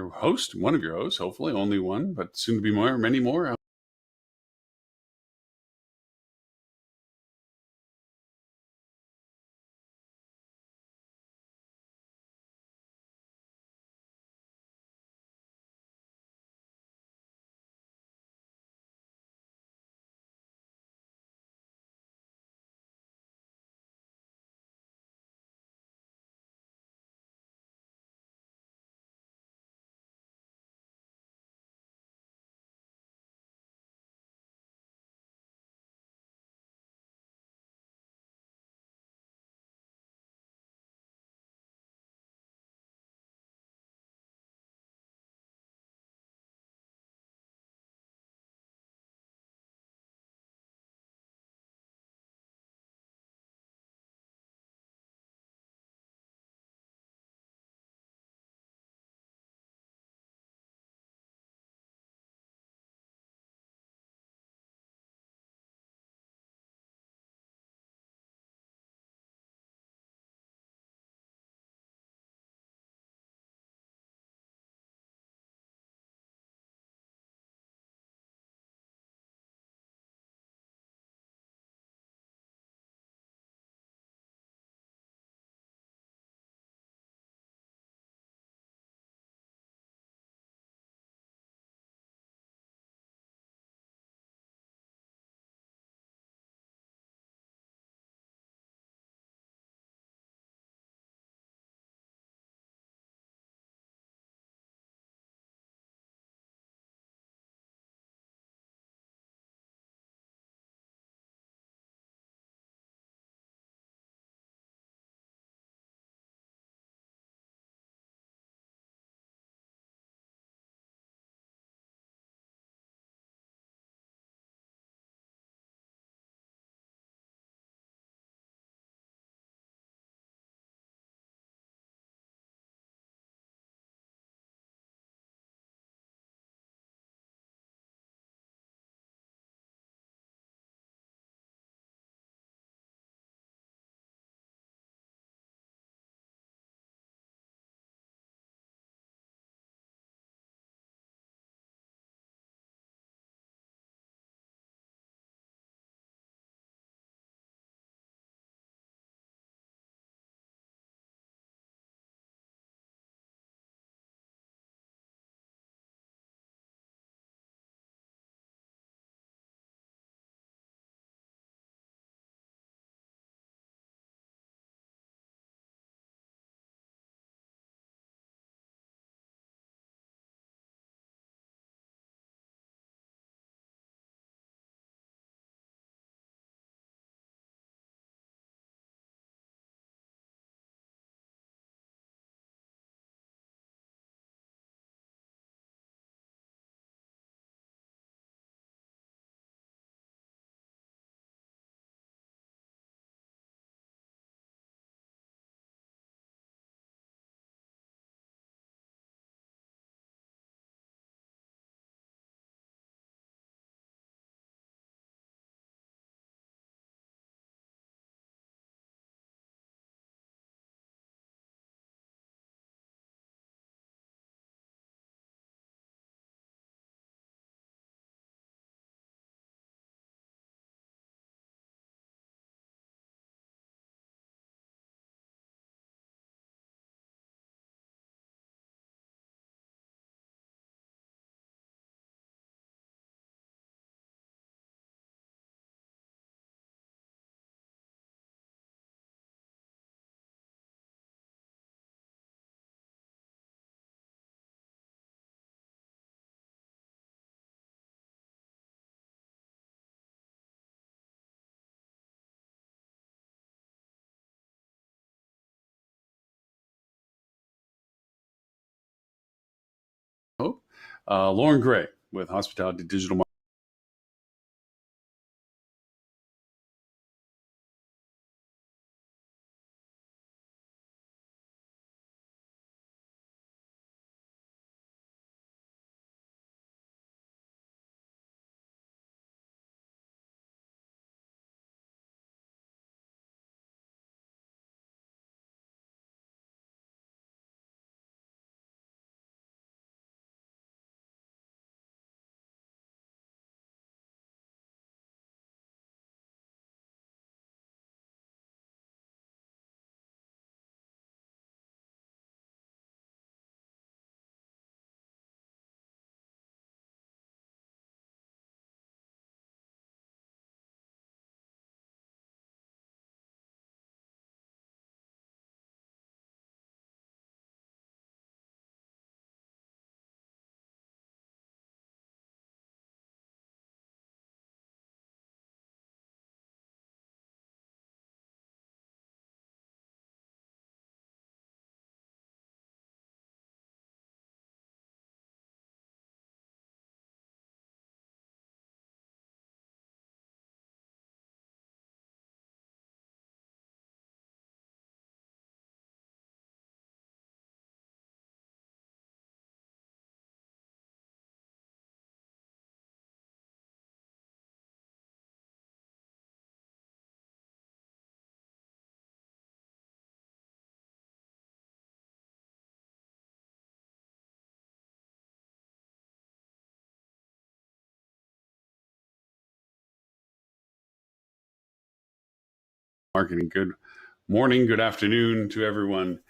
your host, one of your hosts, hopefully only one, but soon to be more, many more. Lauren Gray with Hospitality Digital Marketing. marketing. Good morning, good afternoon to everyone.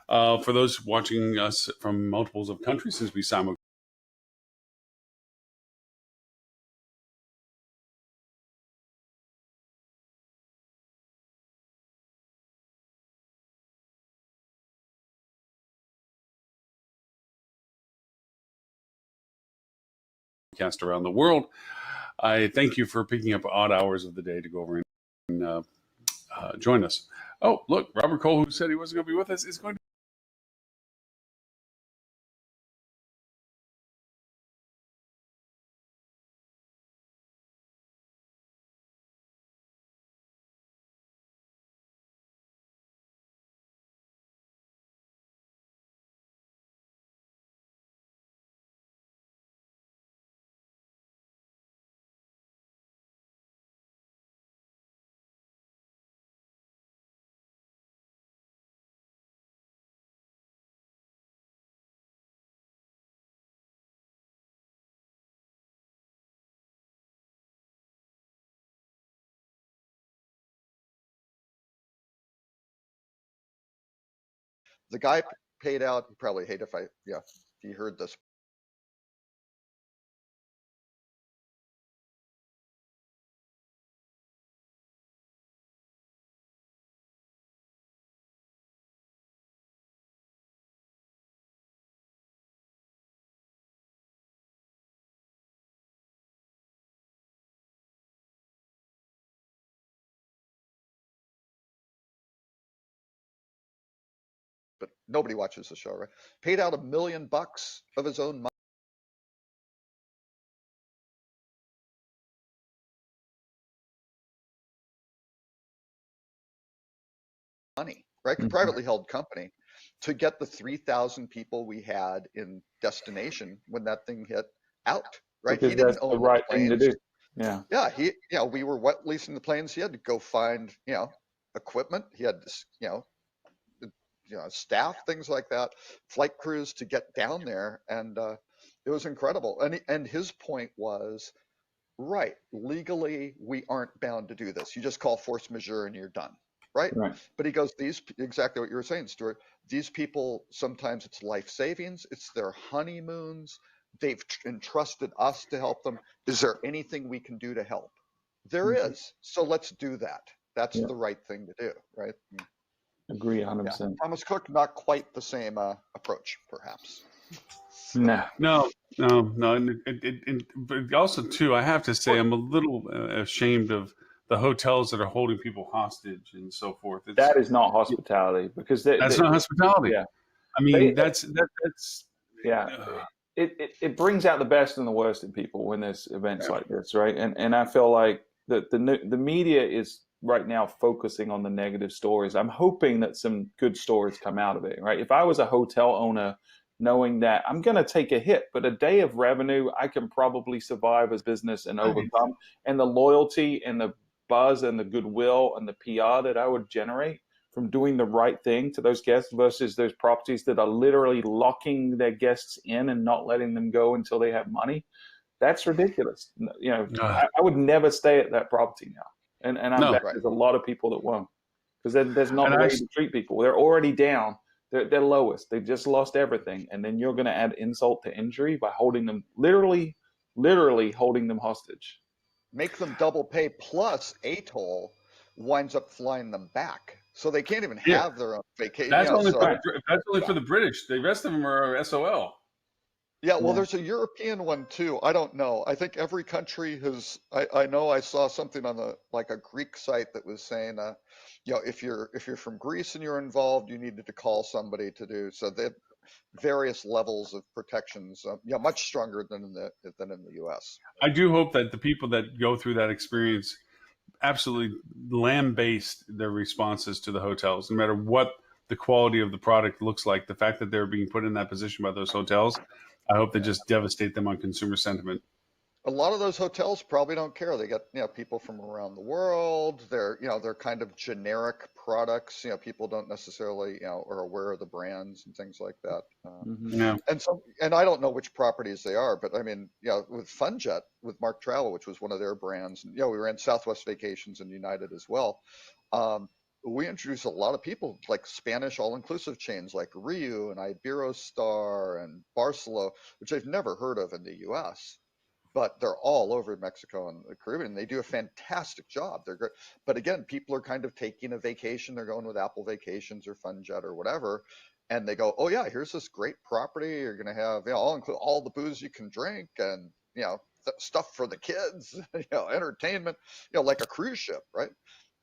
For those watching us from multiples of countries, since we simulcast around the world, I thank you for picking up odd hours of the day to go over and join us. Oh, look, Robert Cole, who said he wasn't going to be with us, is going to. The guy paid out. He'd probably hate if he heard this. But nobody watches the show, right? Paid out $1 million of his own money, right? A privately held company to get the 3,000 people we had in destination when that thing hit out, right? Because He didn't that's the own the right thing to planes. do. Yeah. Yeah, we were wet leasing the planes. He had to go find, equipment. He had, staff, things like that, flight crews to get down there, and it was incredible. And his point was, right, legally we aren't bound to do this. You just call force majeure and you're done, right? Right. But he goes, exactly what you were saying, Stuart. These people, sometimes it's life savings, it's their honeymoons. They've entrusted us to help them. Is there anything we can do to help? There is. So let's do that. That's Yeah. the right thing to do, right? Agree Yeah, 100%. Thomas Cook, not quite the same approach, perhaps. So, No. No. But also, too, I have to say, I'm a little ashamed of the hotels that are holding people hostage and so forth. That is not hospitality, because That's not hospitality. yeah, I mean, they, that's yeah, it brings out the best and the worst in people when there's events like this, right? And I feel like the media is right now focusing on the negative stories. I'm hoping that some good stories come out of it, right? If I was a hotel owner, knowing that I'm going to take a hit, but a day of revenue I can probably survive as business and overcome, and the loyalty and the buzz and the goodwill and the PR that I would generate from doing the right thing to those guests versus those properties that are literally locking their guests in and not letting them go until they have money. That's ridiculous. I would never stay at that property now. And I No. bet there's a lot of people that won't, because there's not And a way to treat people. They're already down. They're lowest. They've just lost everything. And then you're going to add insult to injury by holding them, literally holding them hostage. make them double pay, plus ATOL winds up flying them back. So they can't even have their own vacation. That's only so, for the British. The rest of them are SOL. Yeah, well, Yeah. there's a European one too. I don't know. I think every country has. I know I saw something on a Greek site that was saying, if you're from Greece and you're involved, you needed to call somebody to do. So they have various levels of protections. Much stronger than in the U.S. I do hope that the people that go through that experience absolutely lambaste their responses to the hotels, no matter what the quality of the product looks like. The fact that they're being put in that position by those hotels, I hope they just devastate them on consumer sentiment. A lot of those hotels probably don't care. They get people from around the world. They're kind of generic products. People don't necessarily are aware of the brands and things like that. Yeah. And I don't know which properties they are, but I mean, with FunJet, with Mark Travel, which was one of their brands, and we ran Southwest Vacations and United as well. We introduced a lot of people, like Spanish all-inclusive chains like Riu and Iberostar and Barceló, which I've never heard of in the U.S., but they're all over Mexico and the Caribbean. They do a fantastic job. They're great. But again, people are kind of taking a vacation. They're going with Apple Vacations or FunJet or whatever. And they go, oh yeah, here's this great property. You're going to have, I'll include all the booze you can drink and, stuff for the kids, entertainment, like a cruise ship, right?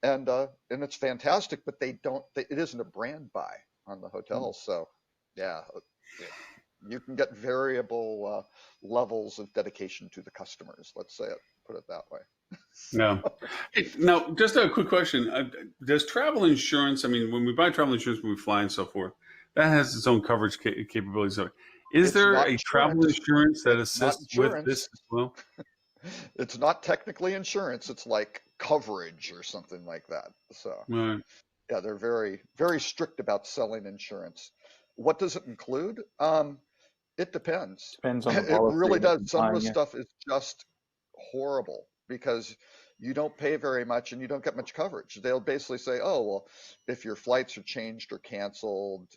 And it's fantastic, but it isn't a brand buy on the hotels. So yeah. You can get variable levels of dedication to the customers. Let's put it that way. No. Hey, now, just a quick question. Does travel insurance, I mean, when we buy travel insurance, when we fly and so forth, that has its own coverage capabilities. Is there a travel insurance that assists with this as well? It's not technically insurance. It's like coverage or something like that. So, yeah, they're very, very strict about selling insurance. What does it include? It depends. Depends on the It really policy. does. Some of the stuff is just horrible because you don't pay very much and you don't get much coverage. They'll basically say, oh, well, if your flights are changed or canceled,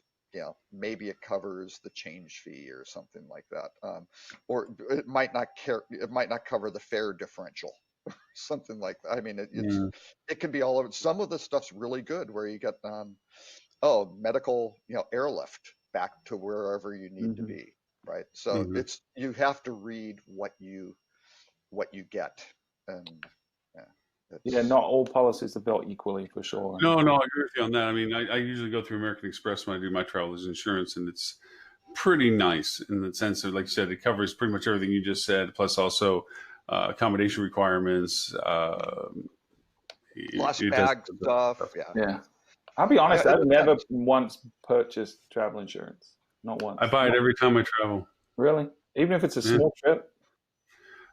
maybe it covers the change fee or something like that. Or it might not cover the fare differential, something like that. I mean, it can be all of it. Some of the stuff's really good where you get, medical, airlift back to wherever you need to be. Right. So you have to read what you get. And not all policies are built equally, for sure. No, I agree with you on that. I mean, I usually go through American Express when I do my traveler's insurance, and it's pretty nice in the sense of, like you said, it covers pretty much everything you just said, plus also accommodation requirements. Lost bag stuff. Yeah. I'll be honest, I've never once purchased travel insurance. Not once. I buy it every time I travel. Really? Even if it's a small trip?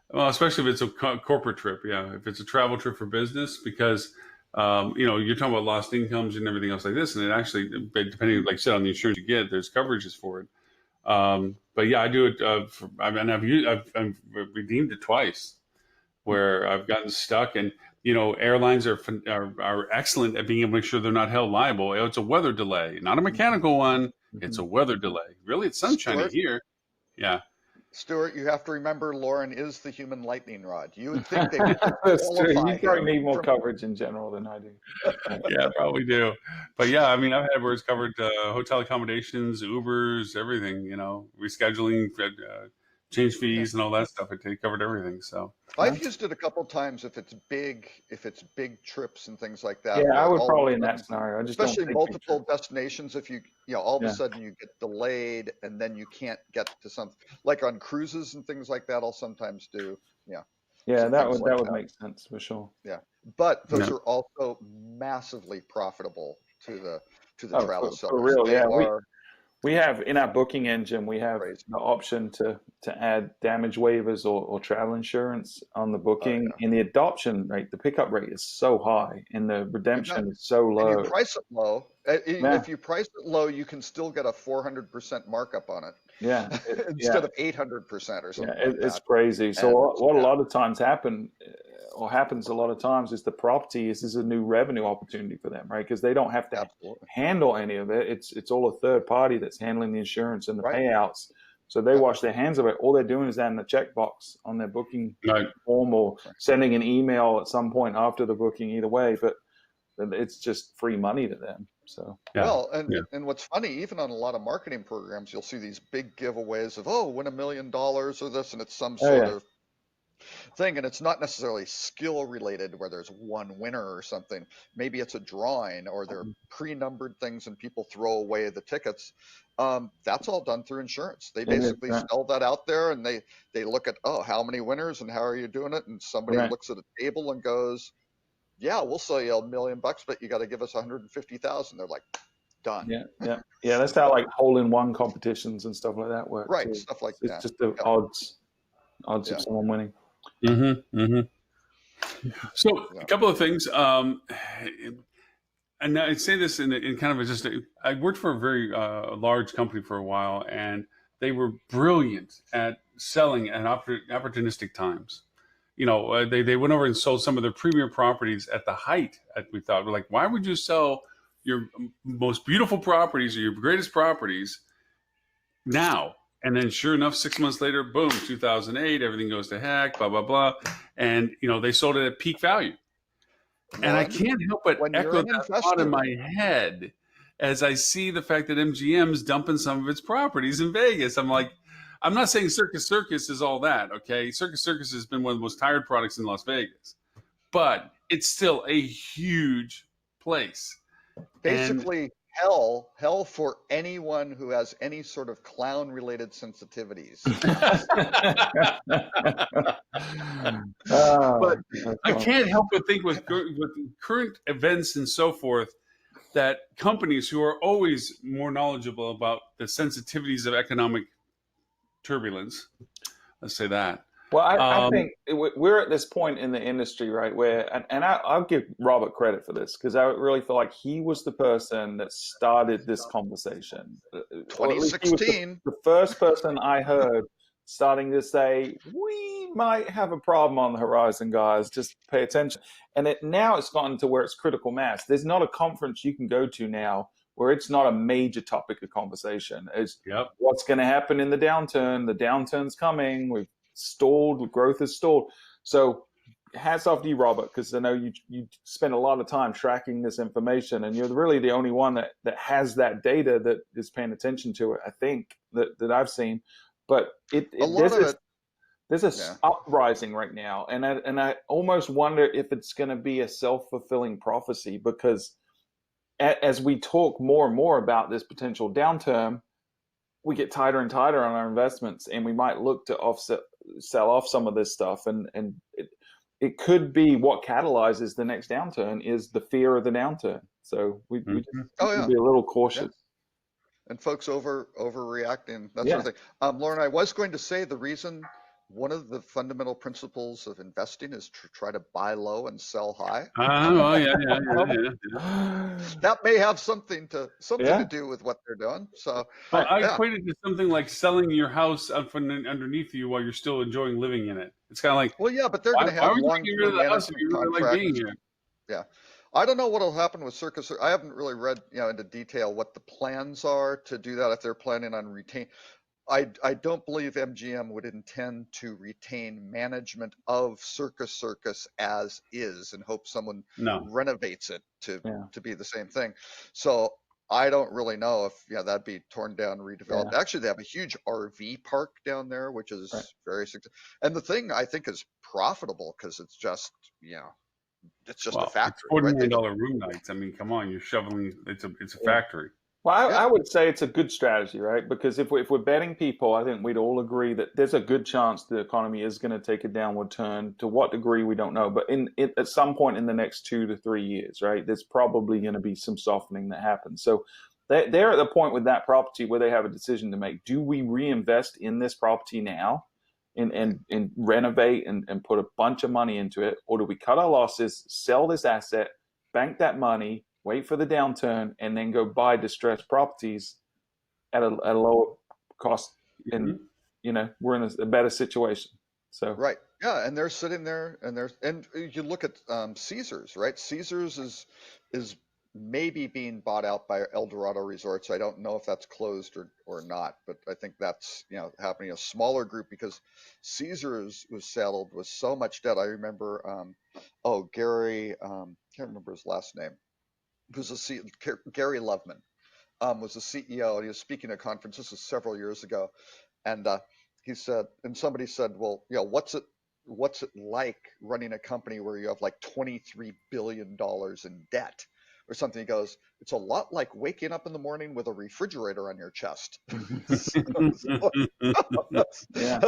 Well, especially if it's a corporate trip, yeah. If it's a travel trip for business, because you're talking about lost incomes and everything else like this, and it actually, depending, like you said, on the insurance you get, there's coverages for it. But yeah, I do it. I've redeemed it twice, where I've gotten stuck, and airlines are excellent at being able to make sure they're not held liable. It's a weather delay, not a mechanical one. It's a weather delay. Really, it's sunshiny here. Yeah. Stuart, you have to remember Lauren is the human lightning rod. You would think they would That's true. qualify You probably him need more from coverage in general than I do. Yeah, probably do. But yeah, I mean, I've had where it's covered hotel accommodations, Ubers, everything. Rescheduling, change yeah. fees, and all that stuff. It covered everything. So I've used it a couple times if it's big trips and things like that, Yeah, I where would all of probably a in that sudden, scenario. I just don't especially take multiple pictures. destinations, if all of a Yeah, sudden you get delayed and then you can't get to something like on cruises and things like that, I'll sometimes do, yeah, yeah, some that things would like that. make sense for sure. Yeah. But those yeah, are also massively profitable to the Oh, travel for sellers. real. They Yeah, are we have in our booking engine, we have crazy. the option to add damage waivers or travel insurance on the Oh booking. yeah. And the adoption rate, the pickup rate is so high, and the You bet. redemption is so And you low. price it low. Yeah, If you price it low, you can still get a 400% markup on yeah, it yeah. instead of 800% or Yeah, something like it's that. crazy. So And what a yeah, lot of times happens a lot of times is the property is a new revenue opportunity for them, right? Because they don't have to absolutely. handle any of it. It's all a third party that's handling the insurance and the Right. payouts. So they Yep. wash their hands of it. All they're doing is adding a checkbox on their booking right, form or Right. sending an email at some point after the booking. Either way, but it's just free money to them. So yeah, Well, yeah, and what's funny, even on a lot of marketing programs, you'll see these big giveaways of, oh, win $1 million or this, and it's some oh sort yeah, of thing, and it's not necessarily skill related where there's one winner or something. Maybe it's a drawing or they're pre-numbered things and people throw away the tickets. That's all done through insurance. They it is basically sell that out there, and they look at, oh, how many winners and how are you doing it, and somebody right. looks at a table and goes, yeah, we'll sell you $1 million, but you got to give us 150,000. They're like, done. Yeah, yeah, yeah. That's how like hole-in-one competitions and stuff like that work Right, too. stuff like It's that. just the Yep. odds of Yeah, someone winning. So a yeah. couple of things. And I say this in kind of I worked for a very large company for a while, and they were brilliant at selling at opportunistic times. They went over and sold some of their premier properties at the height. We thought, we're like, why would you sell your most beautiful properties or your greatest properties now? And then sure enough, 6 months later, boom, 2008, everything goes to heck, blah, blah, blah. And, they sold it at peak value. And I One, can't help but when you're echo an that thought in investor, my head as I see the fact that MGM's dumping some of its properties in Vegas. I'm like, I'm not saying Circus Circus is all that, okay? Circus Circus has been one of the most tired products in Las Vegas, but it's still a huge place. And basically hell for anyone who has any sort of clown related sensitivities. but That's I funny. can't help but think with current events and so forth that companies who are always more knowledgeable about the sensitivities of economic turbulence, let's say that. Well, I think we're at this point in the industry, right, where, and I'll give Robert credit for this because I really feel like he was the person that started this conversation. Or at least he was 2016. the first person I heard starting to say, we might have a problem on the horizon, guys, just pay attention. And now it's gotten to where it's critical mass. There's not a conference you can go to now where it's not a major topic of conversation. It's what's going to happen in the downturn. The downturn's coming. We've stalled, growth is stalled. So hats off to you, Robert, because I know you spend a lot of time tracking this information, and you're really the only one that has that data that is paying attention to it, I think, that I've seen. But there's a uprising right now, and I almost wonder if it's going to be a self-fulfilling prophecy, because as we talk more and more about this potential downturn, we get tighter and tighter on our investments, and we might look to sell off some of this stuff, and it could be what catalyzes the next downturn is the fear of the downturn. So we just be a little cautious. Yeah. And folks overreacting, that sort of thing. Lauren, I was going to say one of the fundamental principles of investing is to try to buy low and sell high. Oh, yeah. That may have something to do with what they're doing. So I equate it to something like selling your house out from underneath you while you're still enjoying living in it. It's kind of like, well, yeah, but they're going to have long-term management contracts. Yeah. I don't know what will happen with Circus. I haven't really read into detail what the plans are to do that, if they're planning on I don't believe MGM would intend to retain management of Circus Circus as is and hope someone No. renovates it Yeah. to be the same thing. So I don't really know if that'd be torn down, redeveloped. Yeah. Actually, they have a huge RV park down there, which is Right. very successful. And the thing I think is profitable because it's just it's just a Well, it's factory, $40 right? million room nights. I mean, come on, you're shoveling. It's a Yeah. factory. Well, I Yeah. would say it's a good strategy, right? Because if we're betting people, I think we'd all agree that there's a good chance the economy is going to take a downward turn. To what degree, we don't know. But at some point in the next 2 to 3 years, right, there's probably going to be some softening that happens. So they're at the point with that property where they have a decision to make. Do we reinvest in this property now and renovate and put a bunch of money into it? Or do we cut our losses, sell this asset, bank that money, wait for the downturn, and then go buy distressed properties at a lower cost, and we're in a better situation. So Right. Yeah, and they're sitting there, and you look at Caesars, right? Caesars is maybe being bought out by Eldorado Resorts. I don't know if that's closed or not, but I think that's happening. A smaller group because Caesars was saddled with so much debt. I remember, Gary, can't remember his last name. Gary Loveman was the CEO, and he was speaking at a conference. This was several years ago, and he said, and somebody said, well, what's it like running a company where you have like $23 billion in debt or something? He goes, it's a lot like waking up in the morning with a refrigerator on your chest. Yeah.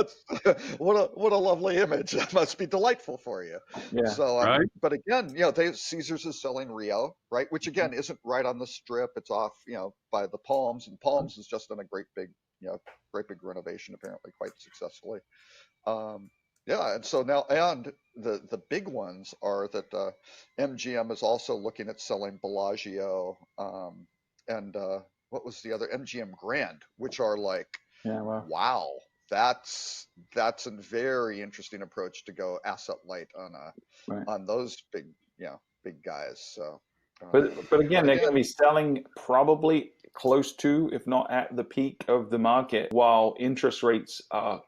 What a lovely image. That must be delightful for you. Yeah. So, Right. but again, Caesars is selling Rio, right? Which again isn't right on the strip. It's off, by the Palms, and Palms is just done a great big renovation, apparently quite successfully. Yeah, and so now, and the big ones are that MGM is also looking at selling Bellagio, and what was the other, MGM Grand, which are like, Yeah. Well. wow, that's a very interesting approach to go asset light Right. on those big guys. So, But again, they're going to again, be selling probably close to, if not at the peak of the market, while interest rates are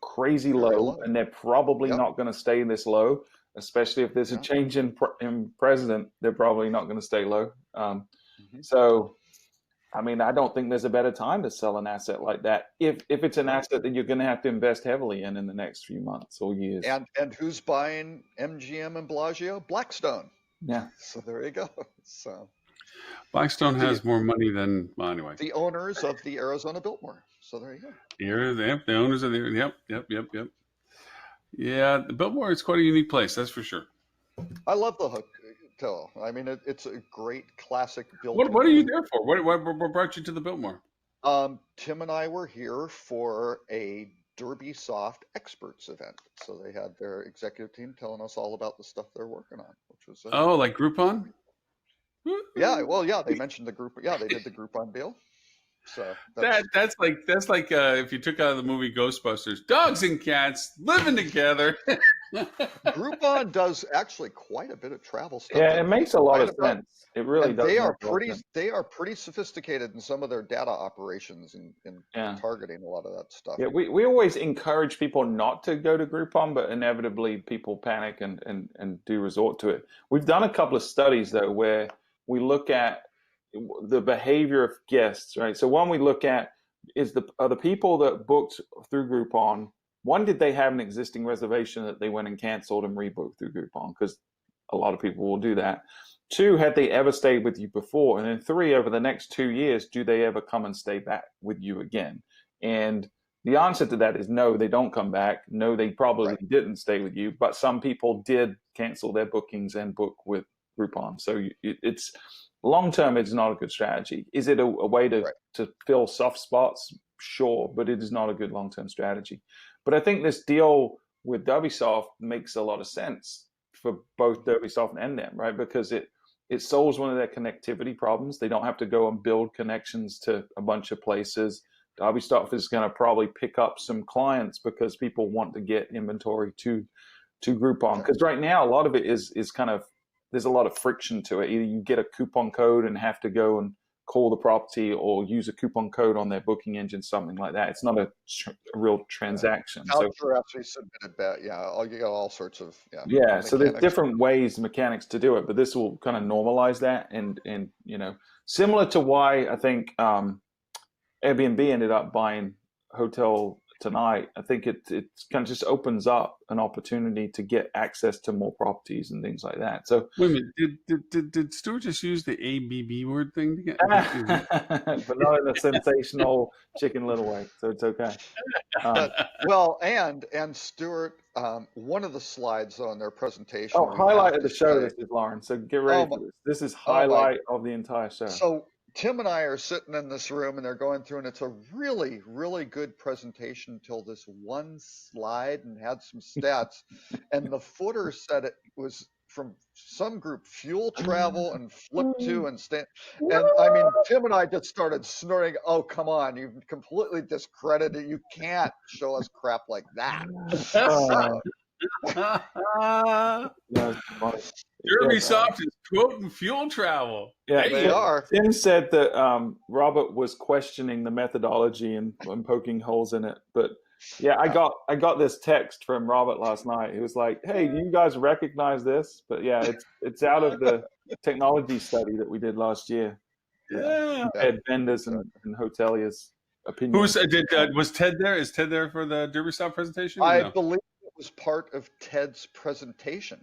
crazy very low, low. and they're probably Yep. not going to stay this low. Especially if there's a Yeah. change in president, they're probably not going to stay low. Mhm. So, I mean, I don't think there's a better time to sell an asset like that if it's an asset that you're going to have to invest heavily in the next few months or years. And who's buying MGM and Bellagio? Blackstone. Yeah. So there you go. So Blackstone has more money than, well, anyway. the owners of the Arizona Biltmore. So there you go. Here, the owners of the, yep. Yeah, the Biltmore is quite a unique place, that's for sure. I love the hotel. I mean, it's a great classic building. What are you there for? What brought you to the Biltmore? Tim and I were here for a Derby Soft Experts event. So they had their executive team telling us all about the stuff they're working on, which was Oh, like Groupon? yeah. Well, yeah, they mentioned the group. Yeah, they did the Groupon deal. So that's like if you took out of the movie Ghostbusters, dogs and cats living together. Groupon does actually quite a bit of travel stuff. Yeah, it makes a lot of sense. It really And does. they are pretty sophisticated in some of their data operations and targeting a lot of that stuff. Yeah, we always encourage people not to go to Groupon, but inevitably people panic and do resort to it. We've done a couple of studies though where we look at the behavior of guests, right? So one we look at is are the people that booked through Groupon, one, did they have an existing reservation that they went and canceled and rebooked through Groupon? Because a lot of people will do that. Two, had they ever stayed with you before? And then three, over the next 2 years, do they ever come and stay back with you again? And the answer to that is no, they don't come back. No, they probably didn't stay with you, but some people did cancel their bookings and book with Groupon. So it's long-term, it's not a good strategy. Is it a way to fill soft spots? Sure, but it is not a good long-term strategy. But I think this deal with DerbySoft makes a lot of sense for both DerbySoft and them, right? Because it solves one of their connectivity problems. They don't have to go and build connections to a bunch of places. DerbySoft is going to probably pick up some clients because people want to get inventory to Groupon. Because right now, a lot of it is kind of, there's a lot of friction to it. Either you get a coupon code and have to go and call the property or use a coupon code on their booking engine, something like that. It's not a real transaction. So Voucher actually submitted back. Yeah, you got all sorts of yeah, so there's mechanics. different ways, mechanics to do it, but this will kind of normalize that, and similar to why I think Airbnb ended up buying Hotel Tonight. I think it kind of just opens up an opportunity to get access to more properties and things like that. So Wait a minute, did Stuart just use the ABB word thing to get? but not in a sensational Chicken Little way, so it's okay. Well, and Stuart, one of the slides on their presentation. Oh, we highlight have of the to show, say- this is Lauren. So get ready for this. This is highlight of the entire show. So Tim and I are sitting in this room and they're going through, and it's a really, really good presentation until this one slide and had some stats. And the footer said it was from some group, fuel travel and flip to and stand. And I mean, Tim and I just started snorting. Oh, come on. You've completely discredited. You can't show us crap like that. That's funny. Derby Soft is quoting fuel travel. Yeah, They are. Tim said that Robert was questioning the methodology and poking holes in it. But yeah, I got this text from Robert last night. He was like, "Hey, do you guys recognize this?" But yeah, it's out of the technology study that we did last year. Yeah. Ed Vendors and hoteliers' opinion. Was Ted there? Is Ted there for the Derby Soft presentation? I No. believe it was part of Ted's presentation.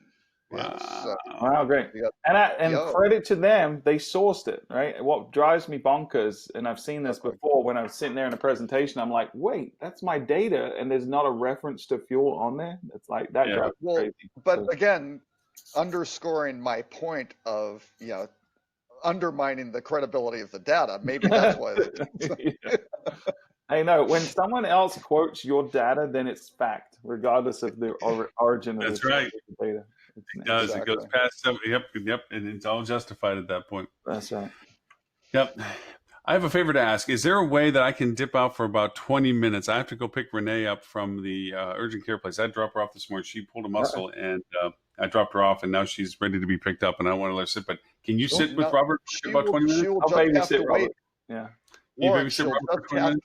Wow. Yes. Wow, great. Yeah. And credit to them, they sourced it, right? What drives me bonkers, and I've seen this before when I was sitting there in a presentation, I'm like, wait, that's my data, and there's not a reference to fuel on there? It's like, that drives me crazy. But again, underscoring my point of, undermining the credibility of the data, maybe that's why. I know, when someone else quotes your data, then it's fact, regardless of the origin of the data. It does. Exactly. It goes past some. Yep, and it's all justified at that point. That's right. Yep. I have a favor to ask. Is there a way that I can dip out for about 20 minutes? I have to go pick Renee up from the urgent care place. I dropped her off this morning. She pulled a muscle, and I dropped her off, and now she's ready to be picked up, and I want to let her sit. But can you sit with Robert for about 20 minutes? I'll babysit Robert. Yeah. Lauren,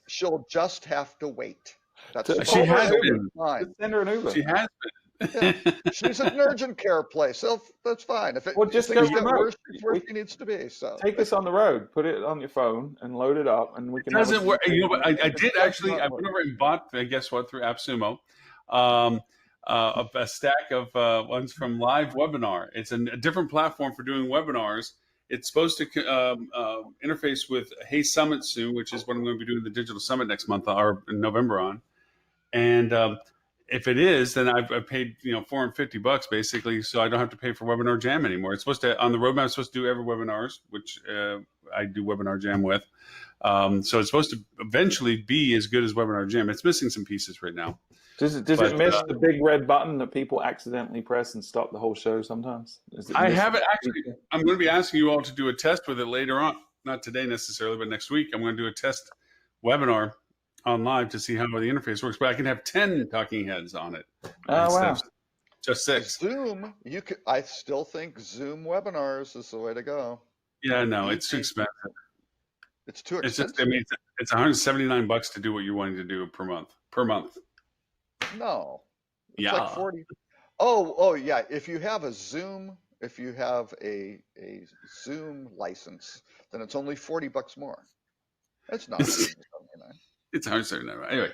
she'll just have to wait. That's she has been. Just send her an Uber. She has been. Yeah. She's at an urgent care place, so that's fine. If just go worse, it's where she needs to be. So take this on the road, put it on your phone, and load it up, and we can. It doesn't work. But I did actually. I went over and bought. Guess what? Through AppSumo, a stack of ones from Live Webinar. It's a different platform for doing webinars. It's supposed to interface with Hey Summit soon, which is what I'm going to be doing the digital summit next month or in November on, and. If it is, then I've paid $450 basically, so I don't have to pay for Webinar Jam anymore. It's supposed to on the roadmap. It's supposed to do every webinars, which I do Webinar Jam with. So it's supposed to eventually be as good as Webinar Jam. It's missing some pieces right now. Does it miss the big red button that people accidentally press and stop the whole show sometimes? I haven't actually. I'm going to be asking you all to do a test with it later on. Not today necessarily, but next week I'm going to do a test webinar on live to see how the interface works, but I can have 10 talking heads on it. Oh, wow. Just 6. Zoom, I still think Zoom webinars is the way to go. Yeah, no, it's too expensive. It's too expensive. It's $179 to do what you're wanting to do per month. No. It's yeah. like 40. Oh, yeah. If you have a Zoom license, then it's only $40 more. That's not $179. It's $179. Anyway,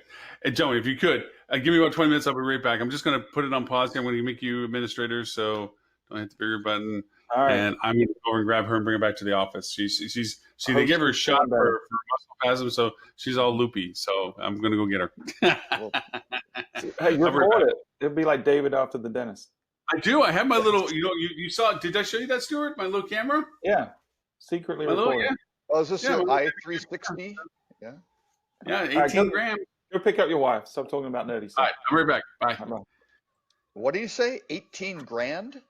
Joey, if you could, give me about 20 minutes. I'll be right back. I'm just going to put it on pause here. I'm going to make you administrators, so don't hit the bigger button. All right. And I'm going to go and grab her and bring her back to the office. They gave her a shot for muscle spasm, so she's all loopy. So I'm going to go get her. Hey, record it. It'll be like David after the dentist. I do. I have my little, you saw, did I show you that, Stuart? My little camera? Yeah. Secretly recorded. Oh, is this your i360? Yeah. Yeah, 18 grams. Go pick up your wife. Stop talking about nerdy stuff. All right, I'm right back. Bye. What do you say? 18 grand?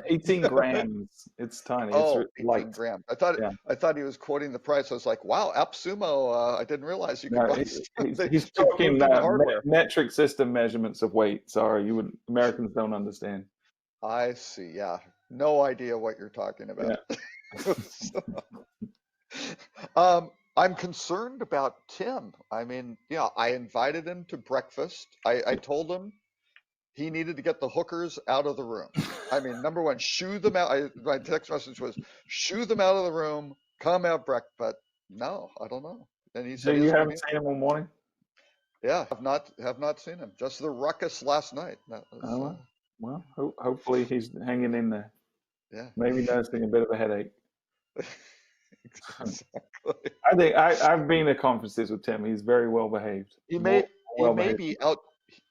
18 grams. It's tiny. Oh, it's 18 grams. I thought he was quoting the price. I was like, wow, AppSumo. I didn't realize you could buy stuff. He's talking metric system measurements of weight. Sorry, Americans don't understand. I see. Yeah. No idea what you're talking about. Yeah. I'm concerned about Tim. I mean, yeah, I invited him to breakfast. I told him he needed to get the hookers out of the room. I mean, number one, shoo them out. My text message was, shoo them out of the room, come have breakfast. But no, I don't know. And he So said he you doesn't want haven't to. seen him all morning? Yeah, have not seen him. Just the ruckus last night. That was, Oh, well, hopefully he's hanging in there. yeah, Maybe noticing a bit of a headache. exactly. I think I've been to conferences with Tim. He's very well behaved. He More may he well may behaved. be out.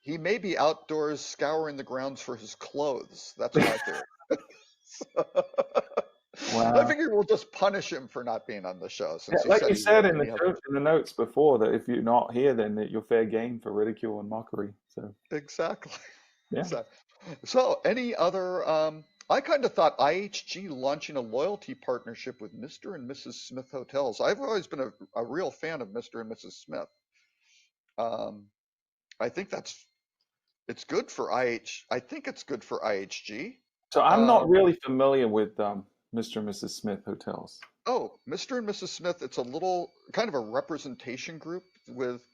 He may be outdoors scouring the grounds for his clothes. That's my theory. I Wow. figure we'll just punish him for not being on the show Yeah, since he like said you he said would. in And the he has in the notes before, that if you're not here, then that you're fair game for ridicule and mockery. So exactly. yeah. So any other? I kind of thought IHG launching a loyalty partnership with Mr. and Mrs. Smith Hotels. I've always been a real fan of Mr. and Mrs. Smith. Um, I think it's good for IH. I think it's good for IHG. So I'm not really familiar with Mr. and Mrs. Smith hotels. Oh, Mr. and Mrs. Smith, it's a little kind of a representation group with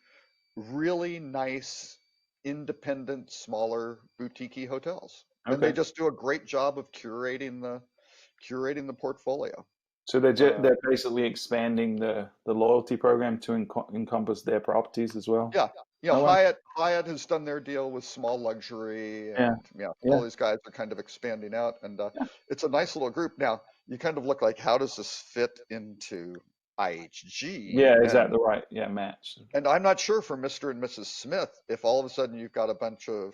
really nice, independent, smaller, boutique hotels. And they Okay. just do a great job of curating the portfolio. So they're basically expanding the loyalty program to encompass their properties as well. Yeah. Oh, wow. Hyatt has done their deal with small luxury, Yeah. and Yeah. all these guys are kind of expanding out, and Yeah. it's a nice little group. Now, you kind of look like, how does this fit into IHG? Yeah, is that the right match? And I'm not sure for Mr. and Mrs. Smith if all of a sudden you've got a bunch of,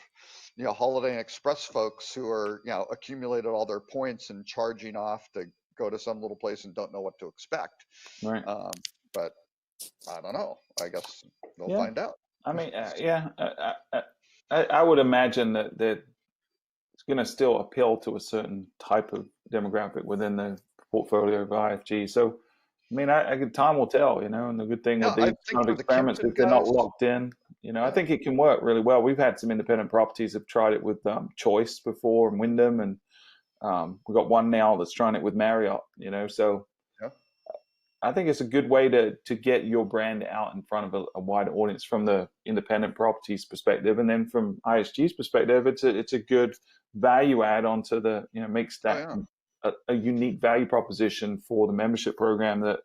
Holiday Inn Express folks who are, accumulated all their points and charging off to go to some little place and don't know what to expect. Right. But I don't know. I guess they'll Yeah. find out. I mean, I would imagine that it's going to still appeal to a certain type of demographic within the portfolio of IFG. So, I mean, time will tell, and the good thing with I these think kind for of the experiments, Kimpton if they're not guys, locked in, I think it can work really well. We've had some independent properties have tried it with Choice before and Wyndham, and we've got one now that's trying it with Marriott, so yeah. I think it's a good way to get your brand out in front of a wider audience from the independent properties perspective, and then from IHG's perspective, it's a good value add onto the makes that a unique value proposition for the membership program that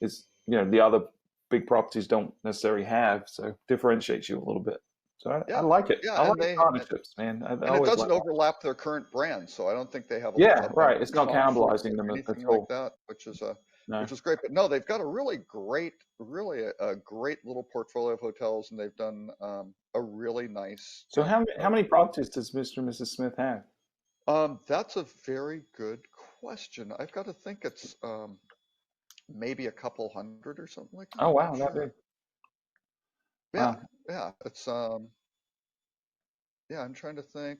is the other big properties don't necessarily have, so differentiates you a little bit. So I like it. Yeah, I and like partnerships, man. and it doesn't overlap their current brand, so I don't think they have right. It's not conflict cannibalizing or them anything at like all. that, which is No. which is great. But no, they've got a really a great little portfolio of hotels, and they've done a really nice. So how many properties does Mr. and Mrs. Smith have? That's a very good question. I've got to think it's maybe a couple hundred or something like that. Oh wow, I'm that sure. big. Yeah, Wow. yeah. It's yeah. I'm trying to think.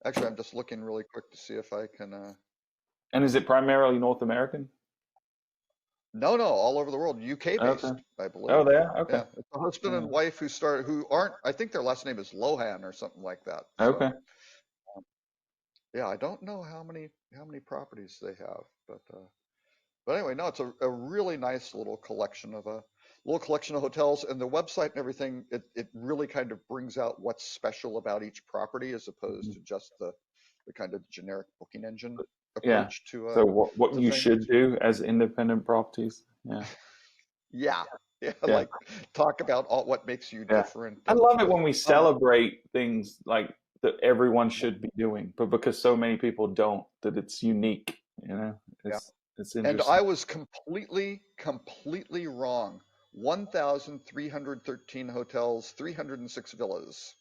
Actually, I'm just looking really quick to see if I can. And is it primarily North American? No, all over the world, UK based, Okay. I believe. Oh, there. Okay. Yeah, it's a husband and wife who aren't. I think their last name is Lohan or something like that. So, Okay. yeah, I don't know how many properties they have, but anyway, no, it's a really nice little collection of hotels, and the website and everything. It really kind of brings out what's special about each property as opposed to just the kind of generic booking engine approach to. So what to you things. should do as independent properties. Yeah, like talk about what makes you different. I love it when we celebrate things like that everyone should be doing, but because so many people don't, that it's unique. It's interesting. And I was completely wrong. 1,313 hotels, 306 villas.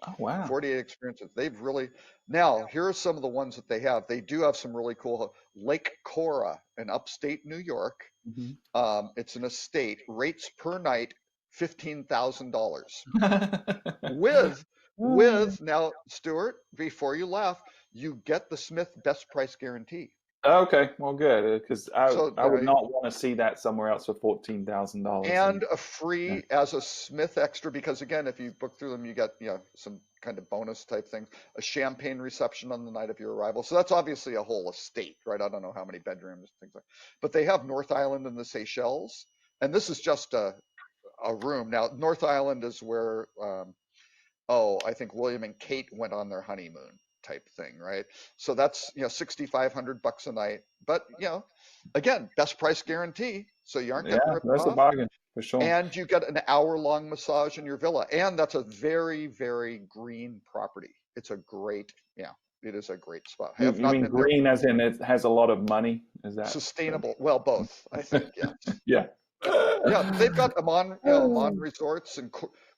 Oh wow! 48 experiences. They've really now. Here are some of the ones that they have. They do have some really cool. Lake Cora in upstate New York. Mm-hmm. It's an estate. Rates per night $15,000. with now, Stuart. Before you laugh, you get the Smith best price guarantee. Okay, well, good, because I would not want to see that somewhere else for $14,000. And a free as a Smith extra, because again, if you book through them, you get some kind of bonus type things, a champagne reception on the night of your arrival. So that's obviously a whole estate, right? I don't know how many bedrooms, things like, but they have North Island and the Seychelles, and this is just a room. Now, North Island is where, I think William and Kate went on their honeymoon type thing, right? So that's, $6,500 a night. But, again, best price guarantee. So you aren't Yeah, getting ripped that's a off. bargain for sure. And you get an hour-long massage in your villa. And that's a very, very green property. It's a great, it is a great spot. I You, have you not mean been there. green as in it has a lot of money? Is that Sustainable. Well, both, I think, yes. Yeah. Yeah, they've got Amman resorts and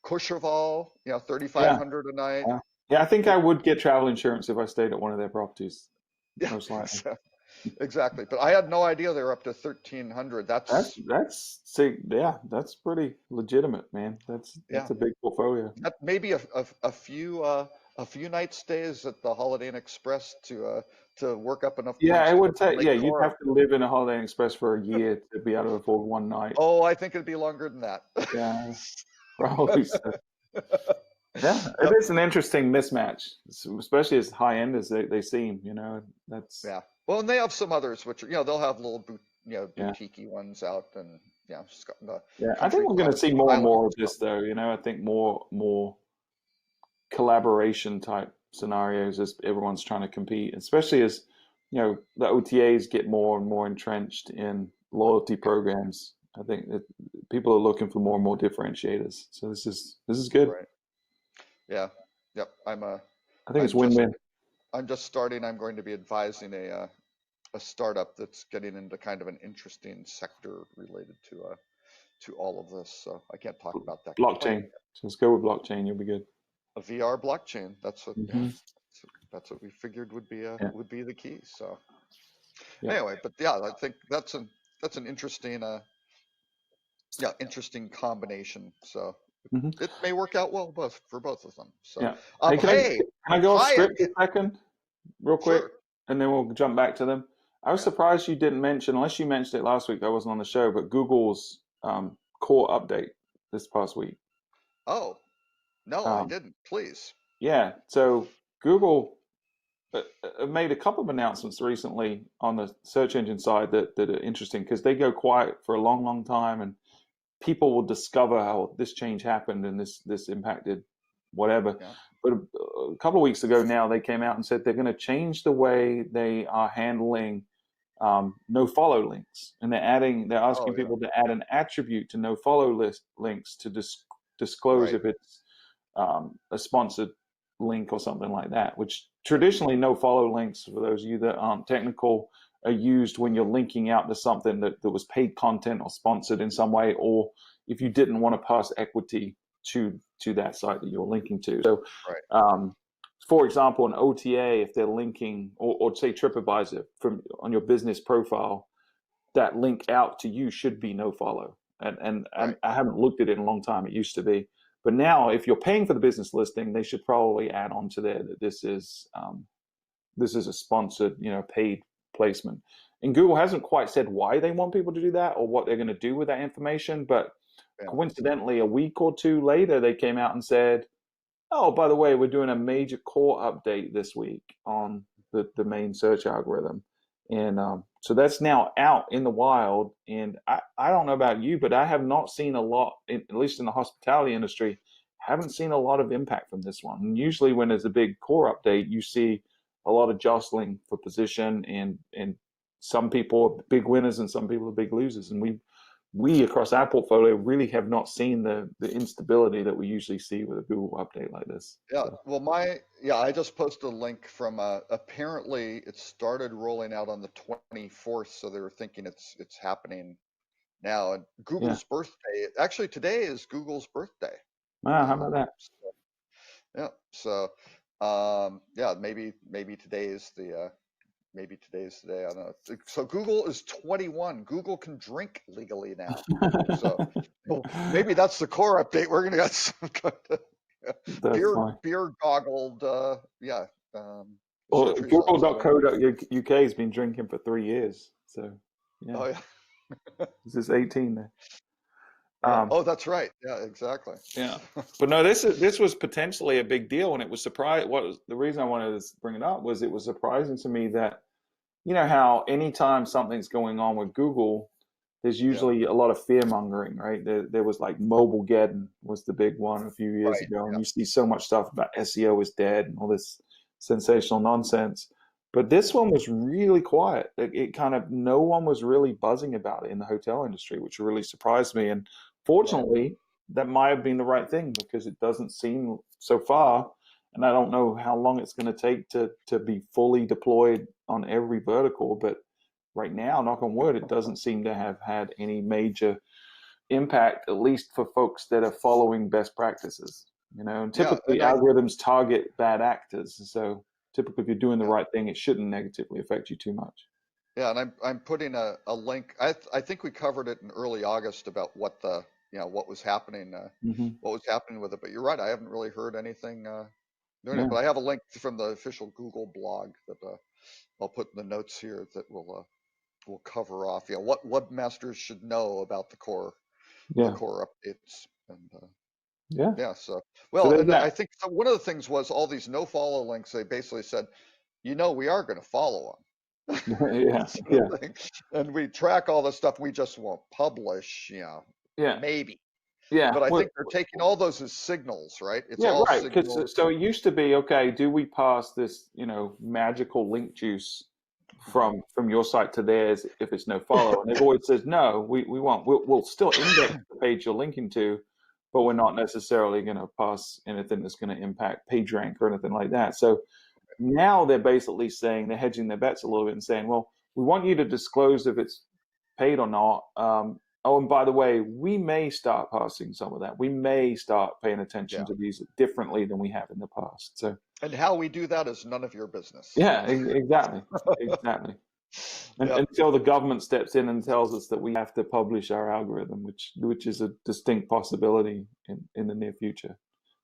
Courchevel, 3,500 a night. Yeah. Yeah, I think I would get travel insurance if I stayed at one of their properties, Yeah, most likely. exactly. But I had no idea they were up to 1,300. That's that's pretty legitimate, man. That's a big portfolio. that maybe a few night stays at the Holiday Inn Express to work up enough Yeah, points it to would get to take. Lake Yeah, you'd Nora. have to live in a Holiday Inn Express for a year to be able to afford one night. Oh, I think it'd be longer than that. Yeah, probably so. Yeah, Yep. it is an interesting mismatch, especially as high end as they seem. That's Yeah. Well, and they have some others which are, they'll have little Yeah. boutique-y ones out, and the Yeah, I country think we're going to clubs, see more and island more of stuff. this, though. I think more collaboration type scenarios as everyone's trying to compete, especially as the OTAs get more and more entrenched in loyalty programs. I think that people are looking for more and more differentiators. So this is good. Right. Yeah. Yep. I think I'm it's win-win. I'm just starting. I'm going to be advising a startup that's getting into kind of an interesting sector related to all of this. So I can't talk about that. Blockchain. So let's go with blockchain. You'll be good. A VR blockchain. That's what Mhm. that's what we figured would be Yeah. would be the key. So Yeah. anyway, but I think that's an interesting interesting combination. So Mhm. it may work out well for both of them. So Yeah. Hey, can I go off Hyatt, script a second, real quick, sure. and then we'll jump back to them. I was surprised you didn't mention, unless you mentioned it last week, I wasn't on the show, but Google's core update this past week. Oh, no, I Um, didn't. Please. yeah, so Google made a couple of announcements recently on the search engine side that are interesting because they go quiet for a long, long time, and people will discover how this change happened and this impacted whatever. Yeah. But a couple of weeks ago now, they came out and said they're going to change the way they are handling no follow links, and they're asking people to add an attribute to no follow links to disclose Right. if it's a sponsored link or something like that. Which traditionally, no follow links, for those of you that aren't technical, are used when you're linking out to something that was paid content or sponsored in some way, or if you didn't want to pass equity to that site that you're linking to. So, Right. for example, an OTA, if they're linking, or say TripAdvisor on your business profile, that link out to you should be no follow. And Right. I haven't looked at it in a long time. It used to be, but now if you're paying for the business listing, they should probably add on to there that this is a sponsored, paid placement. And Google hasn't quite said why they want people to do that or what they're going to do with that information. But coincidentally, a week or two later, they came out and said, oh, by the way, we're doing a major core update this week on the main search algorithm. And so that's now out in the wild. And I don't know about you, but I have not seen a lot, at least in the hospitality industry, haven't seen a lot of impact from this one. And usually when there's a big core update, you see a lot of jostling for position, and some people are big winners and some people are big losers. And we across our portfolio really have not seen the instability that we usually see with a Google update like this. Yeah. So, Well, I just posted a link from apparently it started rolling out on the 24th, so they were thinking it's happening now. And Google's birthday, actually today is Google's birthday. wow, how about that? Yeah. So, maybe today is the maybe today's the day. I don't know. So Google is 21. Google can drink legally now. So maybe that's the core update. We're gonna get some kind of beer goggled. Well, Google.co.uk has been drinking for 3 years. So yeah. Oh yeah. This is 18 there. Yeah. Um, Oh, that's right. Yeah, exactly. yeah, but no, this was potentially a big deal, and it was surprised. What was the reason I wanted to bring it up was it was surprising to me that you know how anytime something's going on with Google, there's Yeah. usually a lot of fear mongering, right? There was like Mobilegeddon was the big one a few years Right. ago, and Yeah. you see so much stuff about SEO is dead and all this sensational nonsense. But this one was really quiet. It kind of no one was really buzzing about it in the hotel industry, which really surprised me. And Right. fortunately, that might have been the right thing because it doesn't seem so far, and I don't know how long it's going to take to be fully deployed on every vertical, but right now, knock on wood, it doesn't seem to have had any major impact, at least for folks that are following best practices. You know, and Yeah. typically algorithms target bad actors. So typically, if you're doing the Yeah. right thing, it shouldn't negatively affect you too much. Yeah, and I'm putting a link. I think we covered it in early August about what the Hmm. what was happening with it. But you're right, I haven't really heard anything doing it. Yeah, But I have a link from the official Google blog that I'll put in the notes here that will cover off. Yeah, what webmasters should know about the yeah, core updates. And yeah. yeah, so So well, there's and I that. think so one of the things was all these no follow links. They basically said, we are going to follow them. Yeah, Sort yeah, of thing. And we track all the stuff, we just won't publish, yeah, maybe. yeah. But I Well, think they're taking all those as signals, right? It's yeah, all right. Because signals. so it used to be okay. Do we pass this, magical link juice Mhm. from your site to theirs if it's no follow? And they've always said no. We won't. We'll still index the page you're linking to, but we're not necessarily going to pass anything that's going to impact PageRank or anything like that. So now they're basically saying they're hedging their bets a little bit and saying, well, we want you to disclose if it's paid or not. Oh, and by the way, we may start passing some of that. We may start paying attention Yeah. to these differently than we have in the past. So, And how we do that is none of your business. yeah, exactly, exactly. And Yep. until the government steps in and tells us that we have to publish our algorithm, which is a distinct possibility in the near future,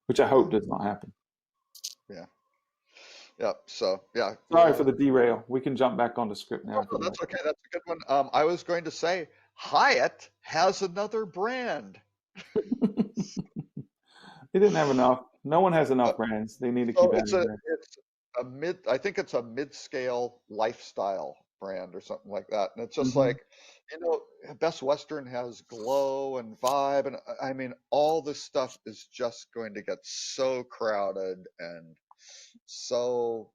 which I hope does not happen. Yeah. Yep. So yeah, Sorry for the derail. We can jump back onto script now oh, if no, you like. that's okay. That's a good one. I was going to say Hyatt has another brand. They didn't have enough. No one has Uh, enough brands. They need to so keep adding brands. it's a I think it's a mid-scale lifestyle brand or something like that. And it's just Hmm. like, Best Western has Glow and Vibe, and I mean, all this stuff is just going to get so crowded and so,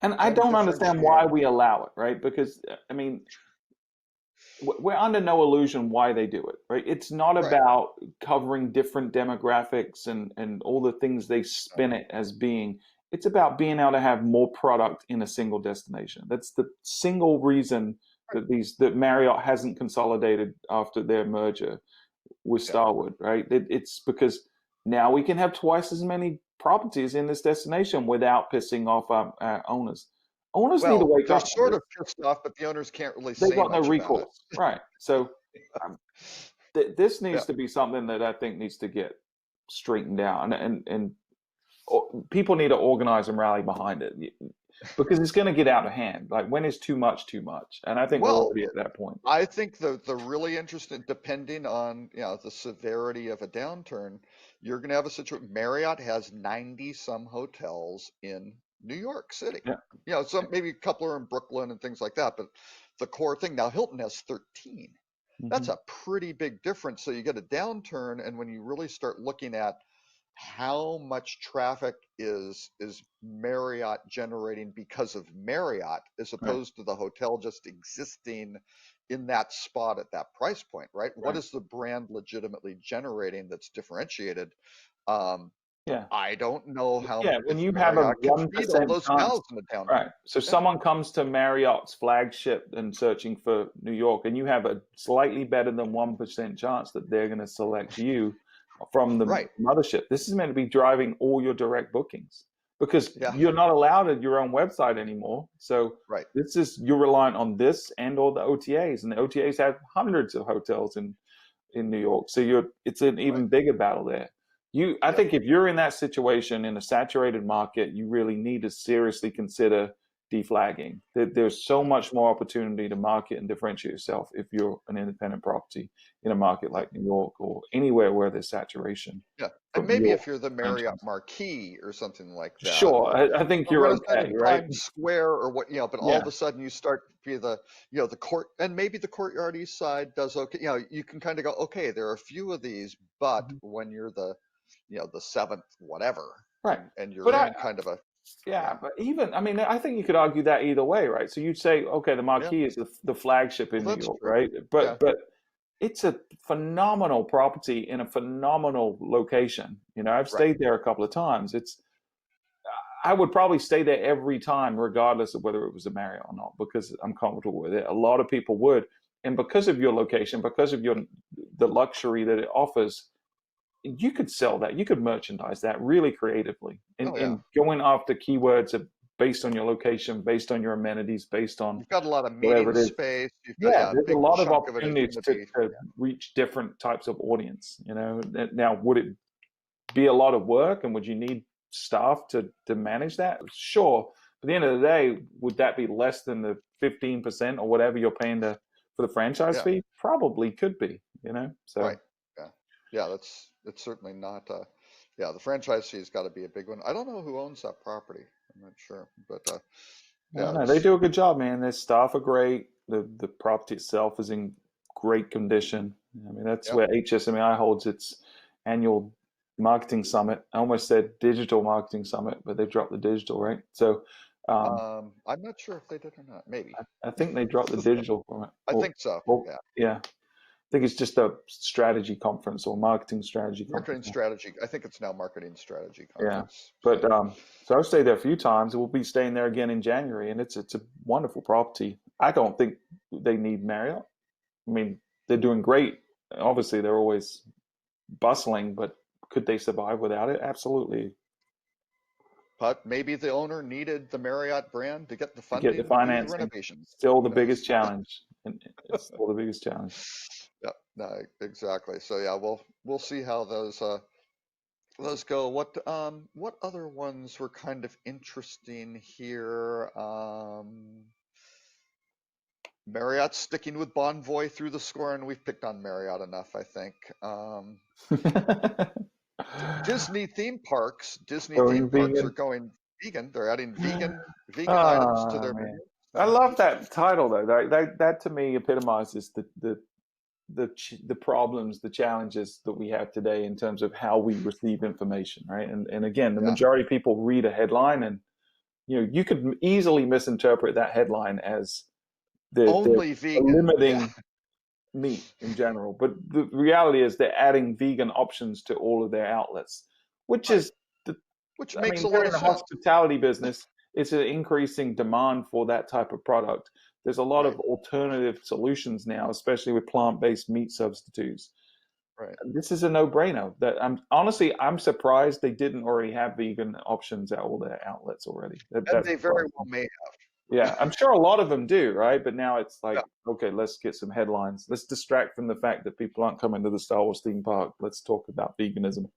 And I don't understand why undifferentiated. we allow it, right? Because I mean, we're under no illusion why they do it, right? It's not Right. about covering different demographics and all the things they spin it as being. It's about being able to have more product in a single destination. That's the single reason that Marriott hasn't consolidated after their merger with Yeah. Starwood, right? It's because now we can have twice as many properties in this destination without pissing off our owners. Owners need to Well, wake they're up to sort this. of pissed off, but the owners can't really They've say got no much about it. recourse, right? So um, this Yeah. needs to be something that I think needs to get straightened out, and people need to organize and rally behind it because it's going to get out of hand. Like when is too much too much? And I think we're Well, already at that point. I think the really interesting, depending on the severity of a downturn, you're going to have a situation. Marriott has 90 some hotels in New York City. Yeah. Some maybe a couple are in Brooklyn and things like that, but the core thing now, Hilton has 13. That's Hmm. a pretty big difference. So you get a downturn, and when you really start looking at how much traffic is Marriott generating because of Marriott as Right. opposed to the hotel just existing in that spot at that price point, right? What Right. is the brand legitimately generating that's differentiated? Um, Yeah. I don't know how Yeah. When if you have a Marriott can feed all 1% those chance. cows in a downturn. Right. So Yeah, someone comes to Marriott's flagship and searching for New York, and you have a slightly better than 1% chance that they're going to select you from the right. mothership. This is meant to be driving all your direct bookings because Yeah, you're not allowed at your own website anymore. So right. you're reliant on this and all the OTAs, and the OTAs have hundreds of hotels in New York. So it's an Right. even bigger battle there. I Yeah. think if you're in that situation in a saturated market, you really need to seriously consider deflagging. There's so much more opportunity to market and differentiate yourself if you're an independent property in a market like New York or anywhere where there's saturation Yeah, and from maybe your if you're the Marriott franchise. Marquis or something like that, Sure, I think or you're what is that okay, in right? Times Square or what, but all Yeah. of a sudden you start to be the court, and maybe the Courtyard East Side does okay. You can kind of go, okay, there are a few of these, but Mhm. when you're the seventh whatever, Right. and you're But in kind of a, yeah, yeah, but even, I mean, I think you could argue that either way, right? So you'd say, okay, the yeah, Marquee is the flagship well, in New that's York, true. right? Yeah, But it's a phenomenal property in a phenomenal location. I've right. stayed there a couple of times. I would probably stay there every time, regardless of whether it was a Marriott or not, because I'm comfortable with it. A lot of people would, and because of your location, because of the luxury that it offers, you could sell that. You could merchandise that really creatively, Oh yeah, and going after keywords based on your location, based on your amenities, based on you've got a lot of whatever meeting it is. space. You've got, Yeah, yeah, a there's a big lot of chunk of it is opportunities going to to, be, to reach different types of audience. Now, would it be a lot of work, and would you need staff to manage that? Sure. But at the end of the day, would that be less than the 15% or whatever you're paying for the franchise yeah, fee? Probably could be. So right. Yeah, yeah, it's certainly not. Yeah, the franchise fee's got to be a big one. I don't know who owns that property. I'm not sure, but no, yeah, no, they do a good job, man. Their staff are great. The property itself is in great condition. I mean, that's yeah. where HSMAI holds its annual marketing summit. I almost said digital marketing summit, but they dropped the digital, right? So I'm not sure if they did or not. Maybe. I think they dropped the digital from it. I think so. Or Yeah. yeah, I think it's just a strategy conference or marketing strategy Marketing conference. strategy. I think it's now marketing strategy Yeah, conference. but So so I've stayed there a few times. We'll be staying there again in January, and it's a wonderful property. I don't think they need Marriott. I mean, they're doing great. Obviously, they're always bustling, but could they survive without it? Absolutely. but maybe the owner needed the Marriott brand to get the To get the funding to do the financing, renovations. still Who the biggest knows? challenge, and it's still the biggest challenge. Yeah, no, exactly. So yeah, we'll see how those go. What other ones were kind of interesting here? Marriott's sticking with Bonvoy through the score, and we've picked on Marriott enough, I think. Disney theme parks. Disney theme Going parks are vegan. going vegan. They're adding vegan items to Oh their man, menu. I So, love that title though. That to me epitomizes the problems, the challenges that we have today in terms of how we receive information, right? And again, the yeah, majority of people read a headline, and you could easily misinterpret that headline as they're only vegan. Yeah, limiting meat in general. But the reality is they're adding vegan options to all of their outlets, which right. is the Which I makes a mean, they're lot in of the sense. hospitality business. It's an increasing demand for that type of product. There's a lot Right, of alternative solutions now, especially with plant-based meat substitutes. right. This is a no-brainer. That I'm surprised they didn't already have vegan options at all their outlets already. And That's they very well surprising. may Yeah, I'm sure a lot of them do, right? But now it's have. like, okay, let's get some headlines. Let's distract from the fact that people aren't coming to the Star Wars theme park. Let's talk about veganism.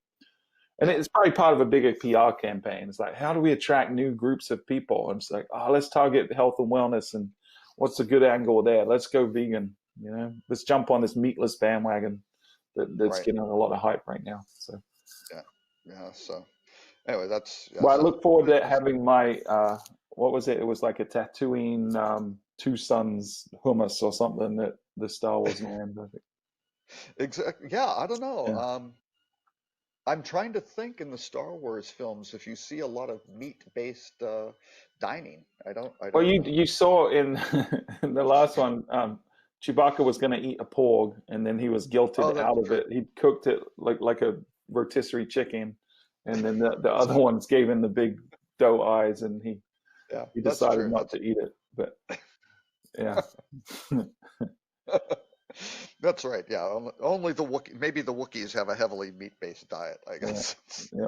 And Yeah, it's probably part of a bigger PR campaign. It's like, how do we attract new groups of people? And it's like, oh, let's target health and wellness, and what's a good angle there? Let's go vegan. Let's jump on this meatless bandwagon that's right. getting a lot of hype right now. So, Yeah, yeah. So anyway, yeah. well, I So look forward to having my what was it? It was like a Tatooine Two Sons hummus or something that the Star Wars named. I think. exactly. Yeah, I don't know. Yeah. I'm trying to think in the Star Wars films if you see a lot of meat-based dining. I Well, don't you know. saw in, in the last one, Chewbacca was going to eat a porg, and then he was guilted Oh, that's out of true. it. He cooked it like a rotisserie chicken, and then the That's other ones gave him the big doe eyes, and yeah, he that's decided true. not to eat it. But yeah, That's right. Yeah, only the Wookiee, maybe the Wookiees have a heavily meat-based diet, I yeah, guess. yeah.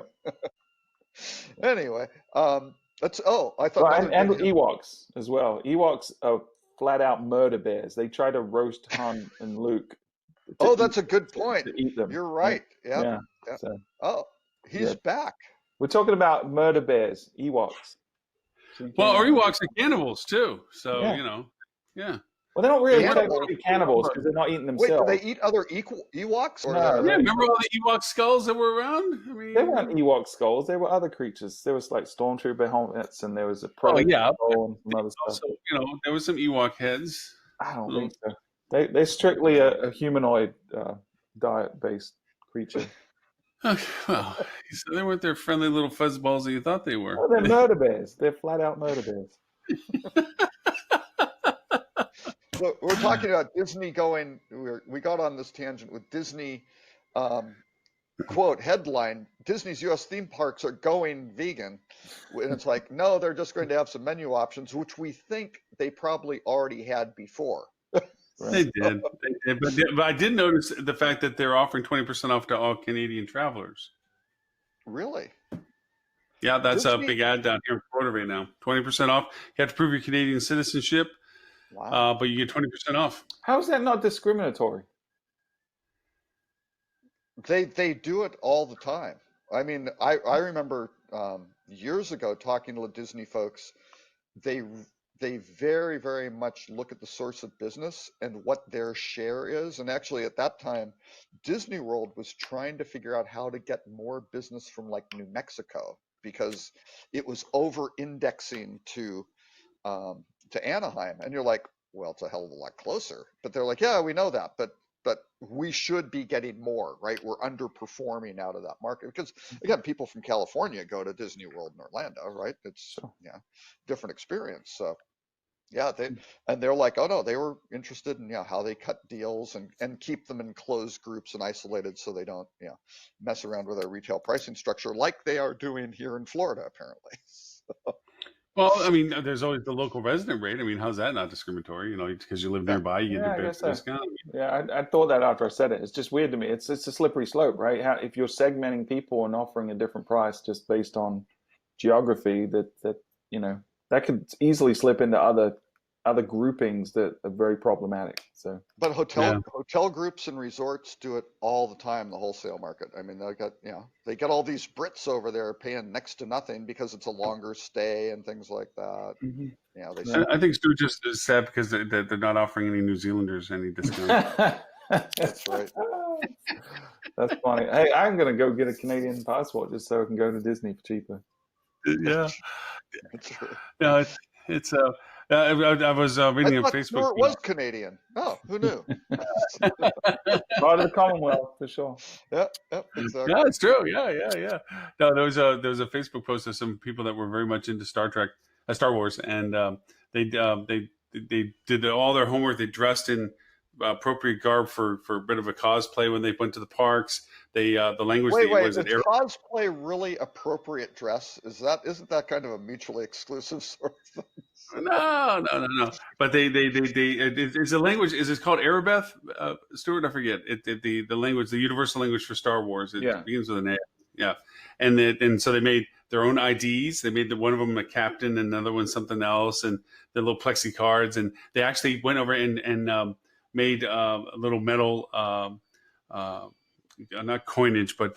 Anyway, that's I thought Well, another and good hit. Ewoks as well. Ewoks are flat out murder bears. They try to roast Han and Luke Oh, to eat that's a good point. to eat them. You're Right? right. Yep. Yeah. Yep. So Oh, yeah, he's back. we're talking about murder bears, Ewoks. Well, or Ewoks are cannibals too. So, Yeah. you know, yeah. Well, they're not really Cannibals? technically cannibals because they're not eating Wait, do themselves. they eat other Ewoks? Or No, Yeah, they- remember all the Ewok skulls that were around? I mean, They weren't Ewok skulls. They were other creatures. There was like stormtrooper helmets, and there was a oh predator yeah. skull and some other stuff. Also, you know, there was some Ewok heads. I don't think so. They're strictly a humanoid diet-based creature. Okay, well, so they weren't their friendly little fuzzballs that you thought they were. Oh, they're murder bears. They're flat-out murder bears. Look, we're talking about Disney going. We got on this tangent with Disney. Quote headline: Disney's U.S. theme parks are going vegan, and it's like, no, they're just going to have some menu options, which we think they probably already had before. They did, but I did notice the fact that they're offering 20% off to all Canadian travelers. Really? Yeah, that's Disney- a big ad down here in Florida right now. 20% off. You have to prove your Canadian citizenship, Wow. but you get 20% off. How is that not discriminatory? They do it all the time. I mean, I remember years ago talking to the Disney folks. They very, very much look at the source of business and what their share is. And actually, at that time, Disney World was trying to figure out how to get more business from like New Mexico because it was over-indexing to Anaheim. And you're like, well, it's a hell of a lot closer. But they're like, yeah, we know that, but we should be getting more, right? We're underperforming out of that market because, again, people from California go to Disney World in Orlando, right? It's different experience. So, yeah, they're like, oh no, they were interested in how they cut deals and keep them in closed groups and isolated so they don't mess around with our retail pricing structure like they are doing here in Florida apparently. Well, I mean, there's always the local resident rate. I mean, how's that not discriminatory? You know, because you live nearby, you get the best discount. Yeah, I thought that after I said it. It's just weird to me. It's a slippery slope, right? If you're segmenting people and offering a different price just based on geography, that could easily slip into other groupings that are very problematic. So, but hotel groups and resorts do it all the time. The wholesale market. I mean, they got all these Brits over there paying next to nothing because it's a longer stay and things like that. Mm-hmm. I think Stu just is sad because they're not offering any New Zealanders any discount. That's right. That's funny. Hey, I'm gonna go get a Canadian passport just so I can go to Disney for cheaper. Yeah, That's true. no, it's I was reading on Facebook. Stuart was Canadian. Oh, who knew? Part of the Commonwealth for sure. Yep, exactly. Yeah, it's true. Yeah. No, there was a Facebook post of some people that were very much into Star Wars, and they did all their homework. They dressed in appropriate garb for a bit of a cosplay when they went to the parks. They the language. Wait, is cosplay really appropriate dress? Isn't that kind of a mutually exclusive sort of thing? No. But it's a language. Is it called Arabeth, Stuart? I forget. The language, the universal language for Star Wars. It begins with an A. Yeah, and so they made their own IDs. They made one of them a captain, and another one something else, and the little plexi cards. And they actually went over and made a little metal, not coinage, but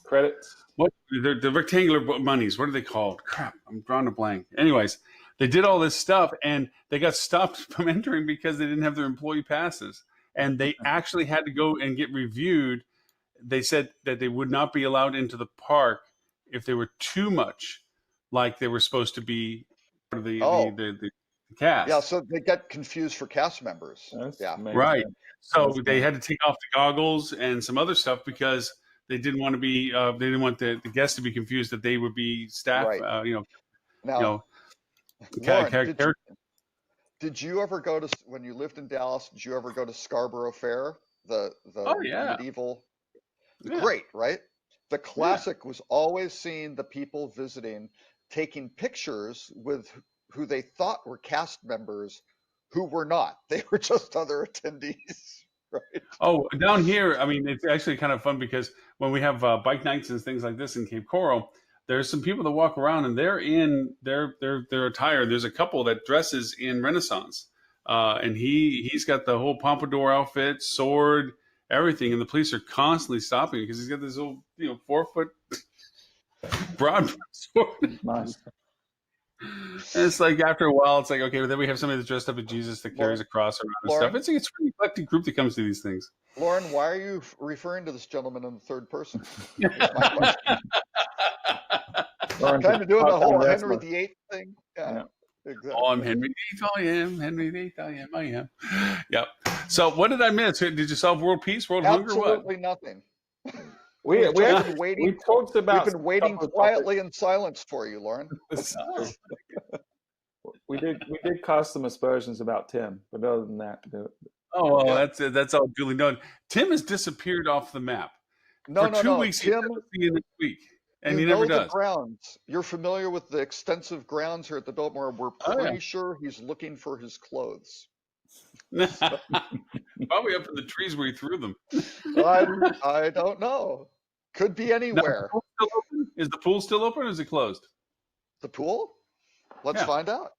credits. What the rectangular monies? What are they called? Crap, I'm drawing a blank. Anyways, they did all this stuff, and they got stopped from entering because they didn't have their employee passes, and they actually had to go and get reviewed. They said that they would not be allowed into the park if they were too much like they were supposed to be part of the cast. Yeah, so they get confused for cast members. Right. So they had to take off the goggles and some other stuff because they didn't want to be. They didn't want the guests to be confused that they would be staff. Right. Lauren, did you ever go to, when you lived in Dallas? Did you ever go to Scarborough Fair? The medieval. Yeah. Great, right? The classic was always seeing the people visiting, taking pictures with who they thought were cast members, who were not. They were just other attendees. Right. Oh, down here, I mean, it's actually kind of fun because when we have bike nights and things like this in Cape Coral, there's some people that walk around and they're in their attire. There's a couple that dresses in Renaissance, and he's got the whole pompadour outfit, sword, everything, and the police are constantly stopping because he's got this little 4-foot broad sword. Nice. And it's like after a while, it's like, okay, but then we have somebody that's dressed up as Jesus that carries a cross around and Lauren? stuff. It's like it's a really eclectic group that comes to these things. Lauren, why are you referring to this gentleman in the third person? Is my question. Lauren, Kind of doing the whole part-time Henry wrestler. VIII thing. Yeah, exactly. Oh, I'm Henry VIII. I am Henry VIII. I am. Yep. So what did I miss? Did you solve world peace, world hunger? What? Absolutely nothing. We We've actually been waiting. we talked about We've been waiting couple of quietly in silence for you, Lauren. topics. We did cast some aspersions about Tim, but other than that, Oh, well, Yeah. that's all duly known. Tim has disappeared off the map. No, For no, 2 no. weeks, he's Tim, never seen this week, and you he never know the does. grounds. You're familiar with the extensive grounds here at the Biltmore. We're Oh, yeah. pretty sure he's looking for his clothes. Probably up in the trees where he threw them. I don't know. Could be Now, anywhere. is the pool still open or is it closed? The pool? Let's Yeah. find out.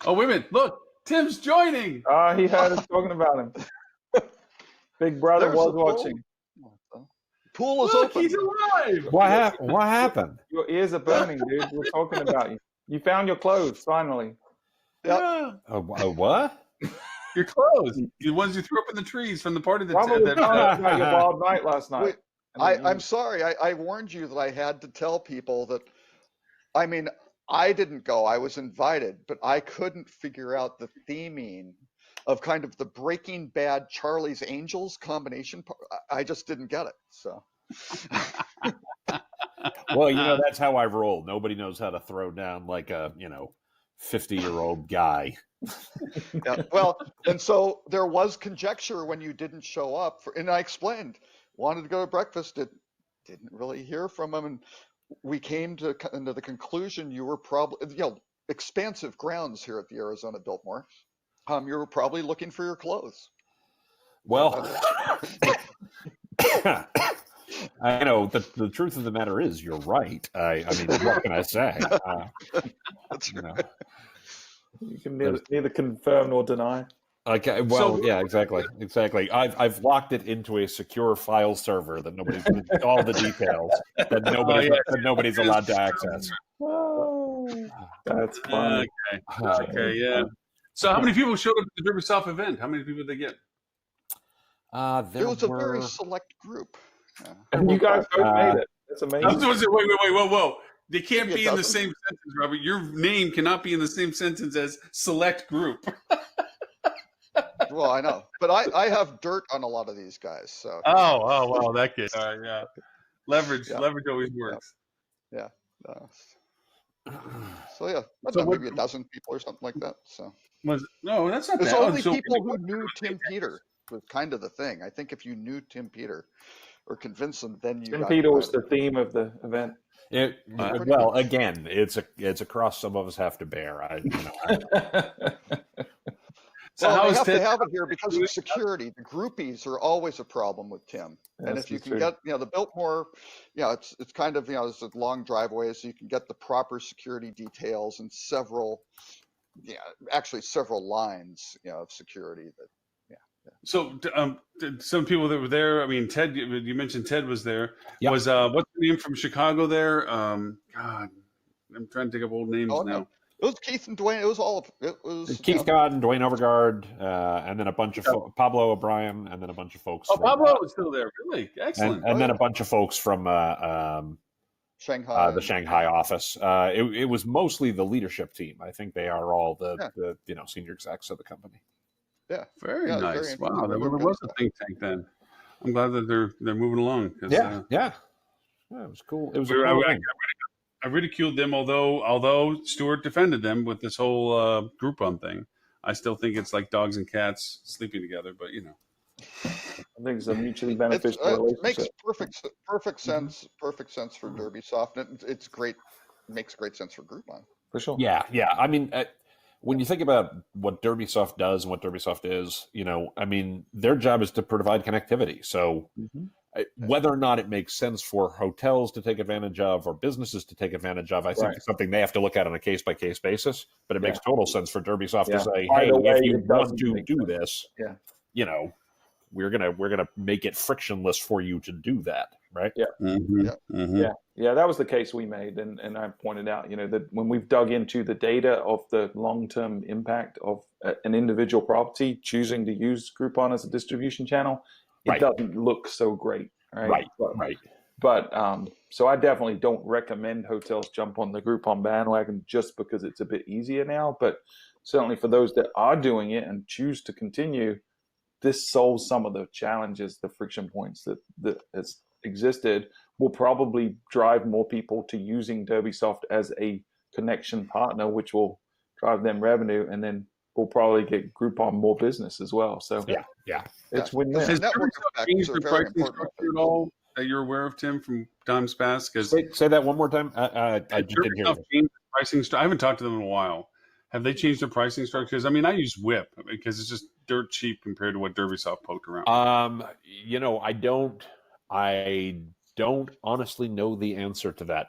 Oh, wait a minute. Look, Tim's joining. he heard us talking about him. Big brother There's was the pool. watching. Pool is Look, open. he's alive. What happened? What happened? Your ears are burning, dude. We're talking about you. You found your clothes finally. Yep. Yeah. What? Your clothes. The ones you threw up in the trees from the party Probably that talking about your wild night last night. Wait, I'm sorry. I warned you that I had to tell people that. I mean, I didn't go. I was invited, but I couldn't figure out the theming of kind of the Breaking Bad Charlie's Angels combination. I just didn't get it. So Well, that's how I roll. Nobody knows how to throw down like a 50-year-old guy. yeah, well, and so there was conjecture when you didn't show up and I explained, wanted to go to breakfast, didn't really hear from him, and we came into the conclusion you were probably, expansive grounds here at the Arizona Biltmore. You were probably looking for your clothes. Well, I know the truth of the matter is you're right. I mean, what can I say? That's You know. right. You can neither confirm nor deny. Okay, well, So- yeah, exactly. I've locked it into a secure file server that all the details that nobody's allowed to access. Oh, that's funny. Okay, yeah. So how many people showed up at the Derby South event? How many people did they get? It was a very select group. Yeah. And you guys both made it. That's I amazing. was supposed to say, wait, whoa. They can't It be in the doesn't? same sentence, Robert. Your name cannot be in the same sentence as select group. Well, I know, but I have dirt on a lot of these guys. So Oh, wow, that case. All right, yeah. Leverage always works. uh, so yeah, I So don't know, what- maybe a dozen people or something like that. So No, that's not it's bad. only So- people who knew Tim Peter was kind of the thing. I think if you knew Tim Peter or convinced them, then you Tim got Peter was invited. the theme of the event. Well, again, it's a cross some of us have to bear. So Well, how they is have to Ted? have it here because of security. The groupies are always a problem with Tim. And Yes, if you that's can true. get, the Biltmore, it's kind of, it's a long driveway, so you can get the proper security details and several lines, of security that. So some people that were there. I mean, Ted. You mentioned Ted was there. Yep. Was what's the name from Chicago there? God, I'm trying to think of old names Oh, now. no. It was Keith and Dwayne. It was all of it. Was Keith Godden, Dwayne Overgaard, and then a bunch of Pablo O'Brien, and then a bunch of folks. Oh, from, Pablo was still there. Really excellent. and then a bunch of folks from Shanghai. the Shanghai office. It was mostly the leadership team. I think they are all the senior execs of the company. Yeah. Very Yeah, nice. very Wow, interesting. there Really really good was a stuff. think tank then. I'm glad that they're moving along. 'Cause, Yeah, it was cool. It was a we were- cool I- thing. I ridiculed them, although Stewart defended them with this whole Groupon thing. I still think it's like dogs and cats sleeping together, but I think it's a mutually It beneficial makes relationship. perfect sense. Perfect sense for Derby Soft. And it's great. Makes great sense for Groupon. For sure. Yeah. I mean, when you think about what DerbySoft does and what DerbySoft is, I mean, their job is to provide connectivity. So whether or not it makes sense for hotels to take advantage of or businesses to take advantage of, I think Right. it's something they have to look at on a case-by-case basis. But it makes total sense for DerbySoft Yeah. to say, Either hey, way, if you it want doesn't to make do sense. this, Yeah. we're gonna make it frictionless for you to do that. right? Yeah, that was the case we made, and I pointed out, that when we've dug into the data of the long-term impact of an individual property choosing to use Groupon as a distribution channel, it doesn't look so great, right? But so I definitely don't recommend hotels jump on the Groupon bandwagon just because it's a bit easier now. But certainly for those that are doing it and choose to continue, this solves some of the challenges, the friction points that has existed. Will probably drive more people to using Derbysoft as a connection partner, which will drive them revenue, and then we'll probably get Groupon more business as well. So it's win-win. Has Network Derbysoft effects changed are their very pricing important. structure at all that you're aware of, Tim, from times past? Because Say that one more time. I just didn't hear Derbysoft you. changed the pricing I haven't talked to them in a while. Have they changed their pricing structures? I mean, I use Whip because it's just dirt cheap compared to what Derbysoft poked around. I don't honestly know the answer to that.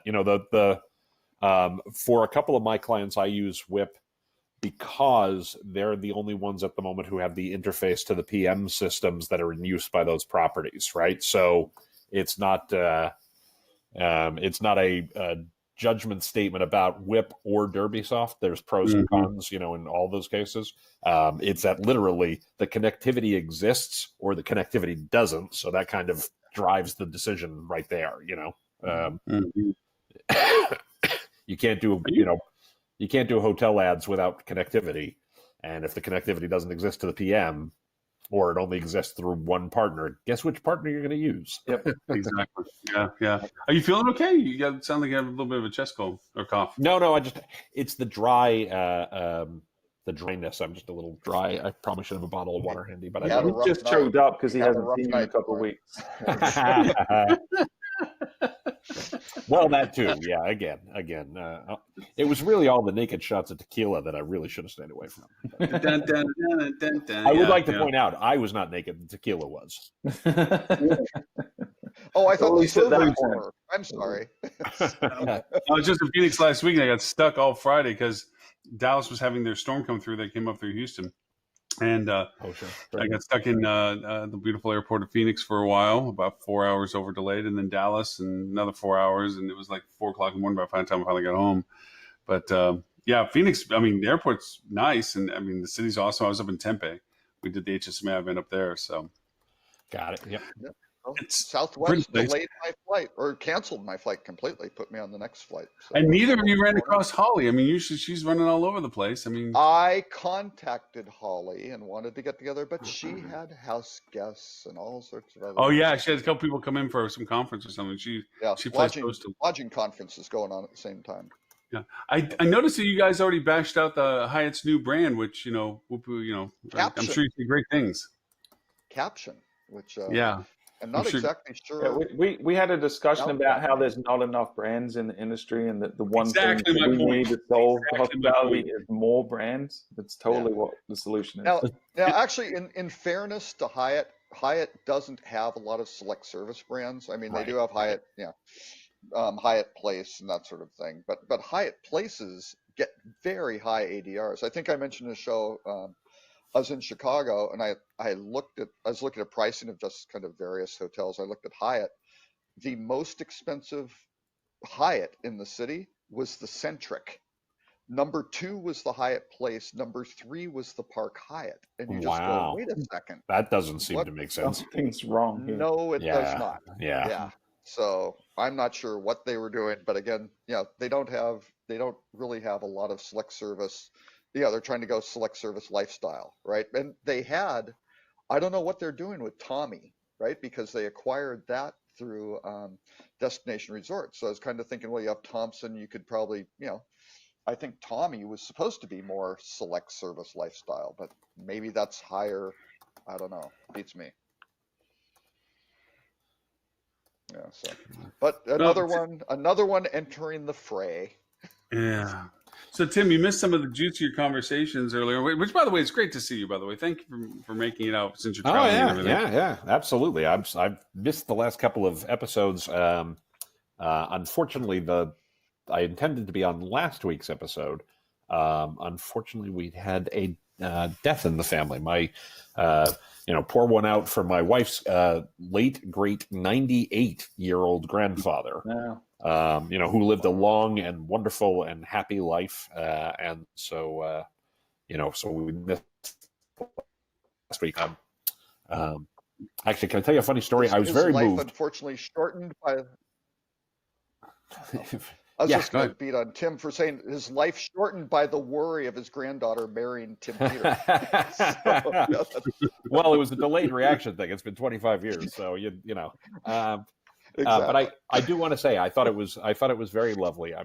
For a couple of my clients, I use Whip because they're the only ones at the moment who have the interface to the PM systems that are in use by those properties, right? So it's not a judgment statement about Whip or Derbysoft. There's pros and cons, in all those cases. It's that literally the connectivity exists or the connectivity doesn't. So that kind of drives the decision right there. You can't do hotel ads without connectivity, and if the connectivity doesn't exist to the PM, or it only exists through one partner, guess which partner you're going to use? Yep, exactly. Yeah. Are you feeling okay? You sound like you have a little bit of a chest cold or cough. No, it's the dry. The dryness. I'm just a little dry. I probably should have a bottle of water handy, but I He just choked up because he hasn't seen you in a couple of weeks. Well, that too. Yeah. Again. It was really all the naked shots of tequila that I really should have stayed away from. I would like to point out, I was not naked. The tequila was. Oh, I thought Well, the you said that servers point. were. I'm sorry. I was just in Phoenix last week and I got stuck all Friday because Dallas was having their storm come through that came up through Houston. And I got stuck in the beautiful airport of Phoenix for a while, about 4 hours over delayed, and then Dallas and another 4 hours. And it was like 4 o'clock in the morning by the time I finally got home. But Phoenix, I mean, the airport's nice. And I mean, the city's awesome. I was up in Tempe. We did the HSMA event up there. So Got it. Yep. Well, It's Southwest pretty nice. delayed my flight or canceled my flight completely, put me on the next flight. So And neither of you ran across Holly. I mean, usually she's running all over the place. I mean, I contacted Holly and wanted to get together, but she had house guests and all sorts of other. oh yeah, she had a couple people come in for some conference or something. She plays close to. lodging conferences going on at the same time. Yeah, I noticed that you guys already bashed out the Hyatt's new brand, which I'm sure you see great things. Caption, which Yeah, I'm not exactly sure. Yeah, we had a discussion about how there's not enough brands in the industry, and that the one Exactly thing my that we point. need to solve Exactly my hospitality point. is more brands. That's totally what the solution is. Now, actually, in fairness to Hyatt, Hyatt doesn't have a lot of select service brands. I mean, they do have Hyatt, Hyatt Place and that sort of thing. But Hyatt Places get very high ADRs. I think I mentioned in the show. I was in Chicago and I was looking at pricing of just kind of various hotels. I looked at Hyatt. The most expensive Hyatt in the city was the Centric. Number 2 was the Hyatt Place. Number 3 was the Park Hyatt. And you just go, wait a second. That doesn't seem to make sense. Something's wrong here. No, it does not. Yeah. So I'm not sure what they were doing, but again, they don't really have a lot of select service. Yeah, they're trying to go select service lifestyle, right? And I don't know what they're doing with Tommy, right? Because they acquired that through Destination Resorts. So I was kind of thinking, well, you have Thompson, you could probably, I think Tommy was supposed to be more select service lifestyle, but maybe that's higher. I don't know. Beats me. Yeah. So, but another one entering the fray. Yeah. So Tim, you missed some of the juicier conversations earlier, which, by the way, it's great to see you. By the way, thank you for making it out since you're traveling. And everything. Yeah, absolutely. I've missed the last couple of episodes. Unfortunately, I intended to be on last week's episode. Unfortunately, we had a death in the family. My, pour one out for my wife's late great 98-year-old grandfather. Yeah. Who lived a long and wonderful and happy life, and so so we missed last week. Actually, can I tell you a funny story? I was very life moved. Unfortunately, shortened by. I was Yeah, just going to beat on Tim for saying his life shortened by the worry of his granddaughter marrying Tim Peters. Well, it was a delayed reaction thing. It's been 25 years, so Exactly. but I do want to say I thought it was very lovely. I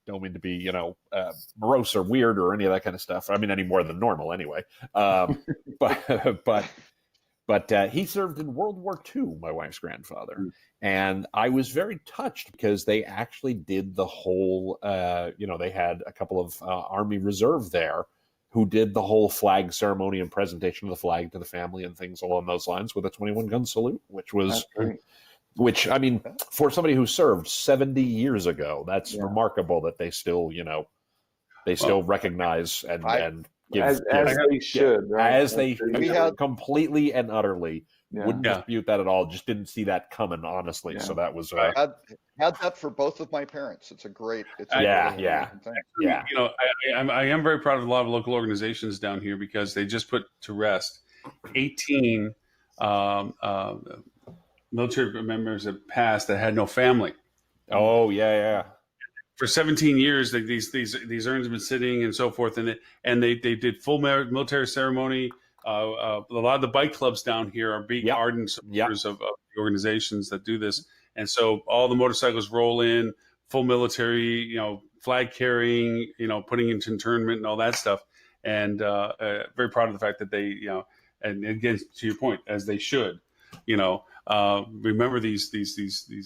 don't mean to be morose or weird or any of that kind of stuff. I mean any more than normal anyway. But he served in World War II, my wife's grandfather, and I was very touched because they actually did the whole. They had a couple of Army Reserve there who did the whole flag ceremony and presentation of the flag to the family and things along those lines with a 21-gun salute, which was. Which, I mean, for somebody who served 70 years ago, that's remarkable that they still, recognize and give as they should, right? As they completely and utterly wouldn't dispute that at all. Just didn't see that coming, honestly. Yeah. So that was had that for both of my parents. It's a great, thing. I am very proud of a lot of local organizations down here because they just put to rest 18 military members that passed that had no family. Oh yeah. For 17 years, these urns have been sitting and so forth, and they did full military ceremony. A lot of the bike clubs down here are big ardent supporters of the organizations that do this, and so all the motorcycles roll in full military, flag carrying, putting into internment and all that stuff. And very proud of the fact that they, and again to your point, as they should, remember these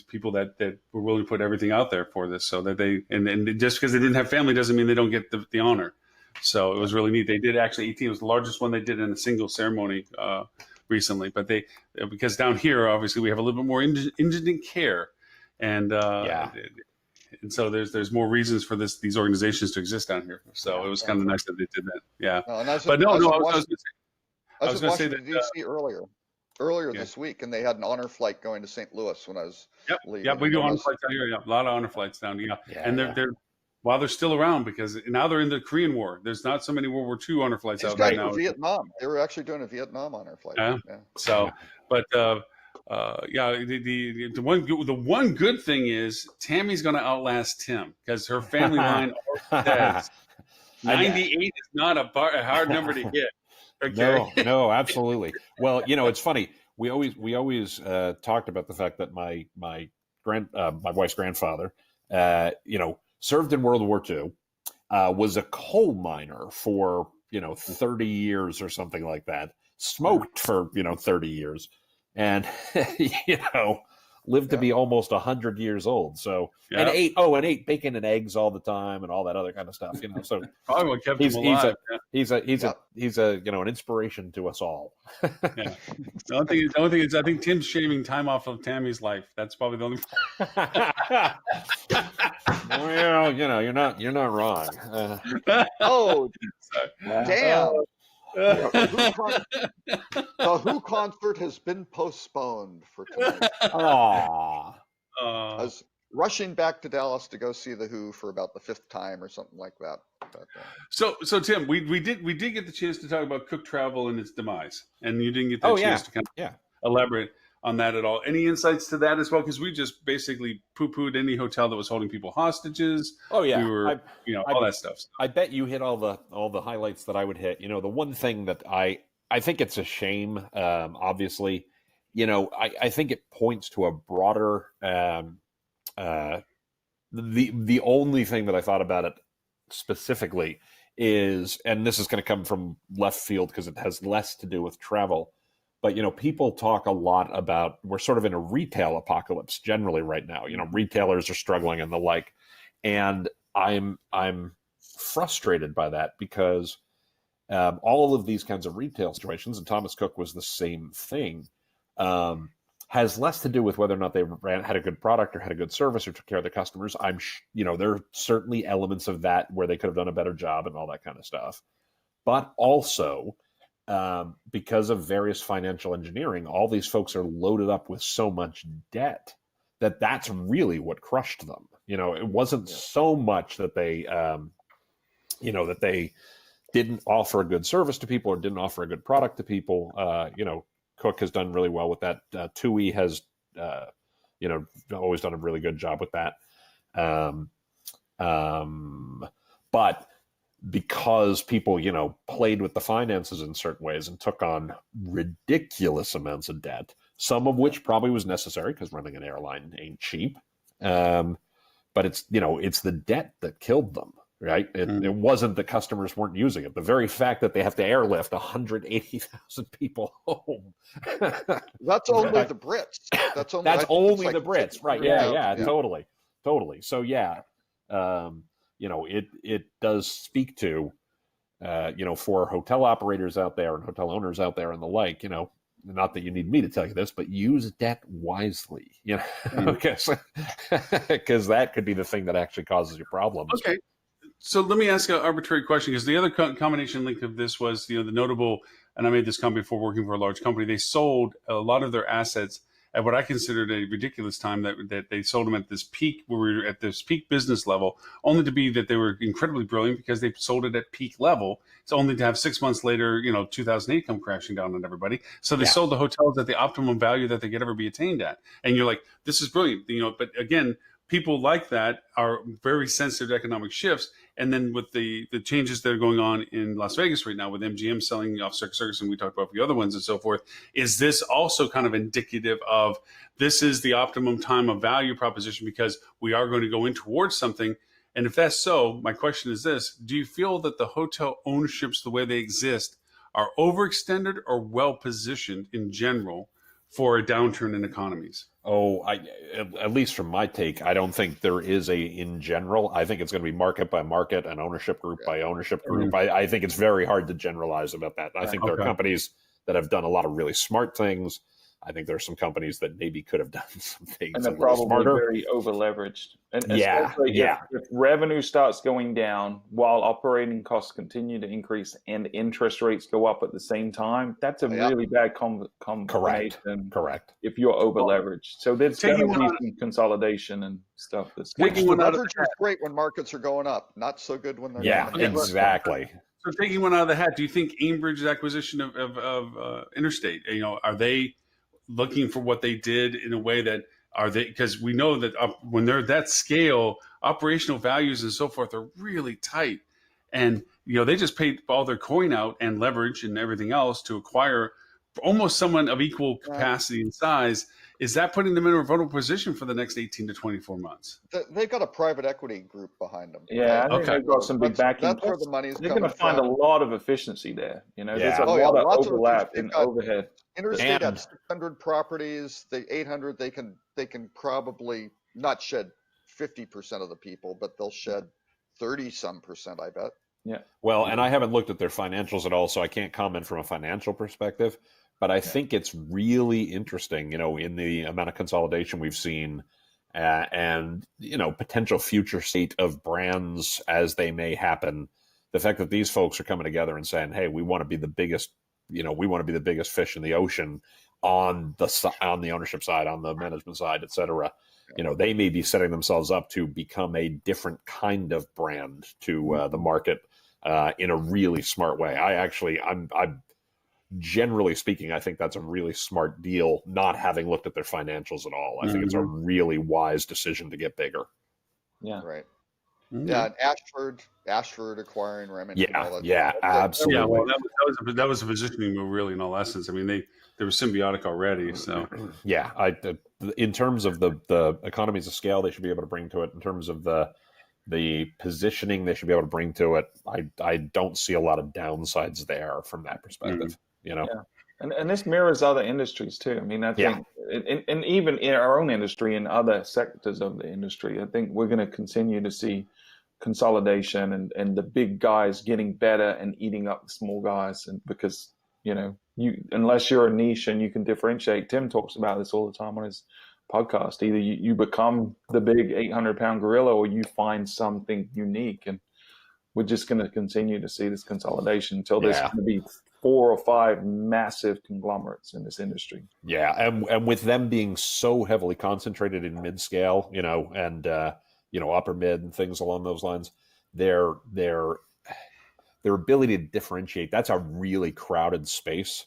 people that were willing to put everything out there for this, so that they and just because they didn't have family doesn't mean they don't get the honor. So it was really neat. They did actually 18 was the largest one they did in a single ceremony recently. But because down here obviously we have a little bit more indigent care, and and so there's more reasons for these organizations to exist down here. So it was kind of nice that they did that. Yeah, I was going to say that DC earlier this week, and they had an honor flight going to St. Louis when I was leaving. Yeah, we do honor flights down here. Yeah, a lot of honor flights down here. And they're while they're still around, because now they're in the Korean War. There's not so many World War II honor flights out right now. Vietnam. They were actually doing a Vietnam honor flight. So, but the one good thing is Tammy's going to outlast Tim because her family line says 98 is not a hard number to hit. Okay. No, absolutely. Well, it's funny. We always talked about the fact that my wife's grandfather, served in World War II, was a coal miner for 30 years or something like that. Smoked for 30 years, and lived to be almost 100 years old. So and ate bacon and eggs all the time and all that other kind of stuff. So probably what kept him alive. He's an inspiration to us all. The only thing is I think Tim's shaving time off of Tammy's life. That's probably the only. Well, you're not wrong. Damn. The Who concert has been postponed for tonight. Aww. I was rushing back to Dallas to go see the Who for about the 5th time or something like that. But, So Tim, we did get the chance to talk about Cook Travel and its demise, and you didn't get the chance to kind of elaborate on that at all. Any insights to that as well? Because we just basically poo-pooed any hotel that was holding people hostages. Oh yeah, we were, all that stuff. I bet you hit all the highlights that I would hit. The one thing that I think it's a shame. Obviously, I think it points to a broader. The only thing that I thought about it specifically is, and this is going to come from left field because it has less to do with travel. But, people talk a lot about, we're sort of in a retail apocalypse generally right now. Retailers are struggling and the like. And I'm frustrated by that because all of these kinds of retail situations, and Thomas Cook was the same thing, has less to do with whether or not they had a good product or had a good service or took care of their customers. There are certainly elements of that where they could have done a better job and all that kind of stuff. but also because of various financial engineering, all these folks are loaded up with so much debt that's really what crushed them. It wasn't so much that they, that they didn't offer a good service to people or didn't offer a good product to people. Cook has done really well with that. TUI has, always done a really good job with that. But because people, played with the finances in certain ways and took on ridiculous amounts of debt, some of which probably was necessary because running an airline ain't cheap. But it's the debt that killed them, right? It wasn't that customers weren't using it. The very fact that they have to airlift 180,000 people home. That's only the Brits. That's only the Brits, right? Yeah, totally. So it does speak to, for hotel operators out there and hotel owners out there and the like, not that you need me to tell you this, but use debt wisely, because that could be the thing that actually causes you problems. Okay. So let me ask an arbitrary question, because the other combination link of this was, the notable, and I made this comment before working for a large company, they sold a lot of their assets at what I considered a ridiculous time, that they sold them at this peak, where we were at this peak business level, only to be that they were incredibly brilliant because they sold it at peak level. It's only to have 6 months later, 2008 come crashing down on everybody. So they sold the hotels at the optimum value that they could ever be attained at. And you're like, this is brilliant, but again, people like that are very sensitive to economic shifts. And then with the changes that are going on in Las Vegas right now, with MGM selling off Circus Circus, and we talked about the other ones and so forth, is this also kind of indicative of this is the optimum time of value proposition, because we are going to go in towards something? And if that's so, my question is this: do you feel that the hotel ownerships, the way they exist, are overextended or well positioned in general for a downturn in economies? Oh, at least from my take, I don't think there is in general. I think it's going to be market by market and ownership group by ownership group. I think it's very hard to generalize about that. I think there are companies that have done a lot of really smart things. I think there are some companies that maybe could have done some things and they're probably very over leveraged. And if revenue starts going down while operating costs continue to increase and interest rates go up at the same time, that's a really bad combination. Correct. If you're over leveraged, so there's going to be some consolidation and stuff. That's leverage is great when markets are going up, not so good when they're down. Exactly. So taking one out of the hat, do you think Aimbridge's acquisition of Interstate, are they looking for what they did in a way that because we know that when they're that scale, operational values and so forth are really tight, and they just paid all their coin out and leverage and everything else to acquire almost someone of equal capacity and size. Is that putting them in a vulnerable position for the next 18 to 24 months? They've got a private equity group behind them. Yeah, I think they've got some big backing. That's where the money's coming from. They're going to find a lot of efficiency there. There's a lot of overlap in overhead. Interstate had 600 properties. The 800, they can probably not shed 50% of the people, but they'll shed 30-some%, I bet. Yeah. Well, and I haven't looked at their financials at all, so I can't comment from a financial perspective. But I think it's really interesting, in the amount of consolidation we've seen, and potential future state of brands as they may happen. The fact that these folks are coming together and saying, "Hey, we want to be the biggest. We want to be the biggest fish in the ocean on the ownership side, on the management side, et cetera." They may be setting themselves up to become a different kind of brand to the market in a really smart way. I'm generally speaking, I think that's a really smart deal, not having looked at their financials at all. I think it's a really wise decision to get bigger. Yeah. Right. Yeah, and Ashford acquiring Remington. Yeah, absolutely. Yeah, well, that was a positioning move, really, in all essence. I mean, they were symbiotic already. So yeah, in terms of the economies of scale, they should be able to bring to it. In terms of the positioning, they should be able to bring to it. I don't see a lot of downsides there from that perspective. Yeah. And this mirrors other industries too. I mean, I think, and even in our own industry and other sectors of the industry, I think we're going to continue to see consolidation and the big guys getting better and eating up the small guys. And because, unless you're a niche and you can differentiate, Tim talks about this all the time on his podcast. Either you become the big 800-pound gorilla or you find something unique. And we're just going to continue to see this consolidation until there's Yeah. going to be 4 or 5 massive conglomerates in this industry. Yeah, and with them being so heavily concentrated in mid scale, and upper mid and things along those lines, their ability to differentiate, that's a really crowded space.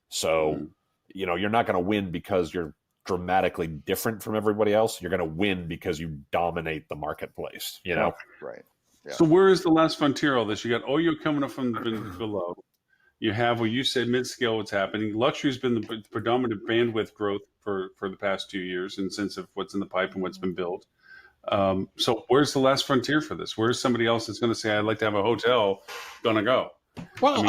So, you're not going to win because you're dramatically different from everybody else. You're going to win because you dominate the marketplace, Right. Yeah. So where is the last frontier all this? You got Oyo coming up from below. You have what you said, mid-scale, what's happening. Luxury's been the predominant bandwidth growth for the past 2 years, in sense of what's in the pipe and what's been built. So where's the last frontier for this? Where's somebody else that's going to say, I'd like to have a hotel, gonna go? Well,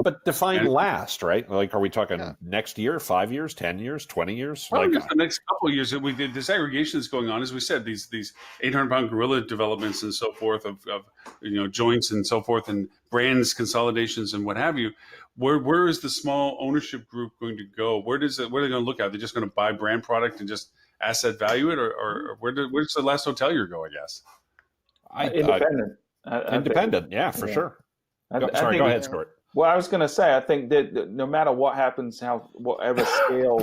but define last, right? Like, are we talking next year, 5 years, 10 years, 20 years? Well, just the next couple of years that we did, this aggregation that's going on, as we said, these 800-pound gorilla developments and so forth of joints and so forth, and brands consolidations and what have you. Where is the small ownership group going to go? Where are they going to look at? They're just going to buy brand product and just asset value it, or where's the last hotel you go? I guess Independent. Independent, yeah, for sure. Go ahead, Stuart. Well, I was going to say, I think that no matter what happens, whatever scale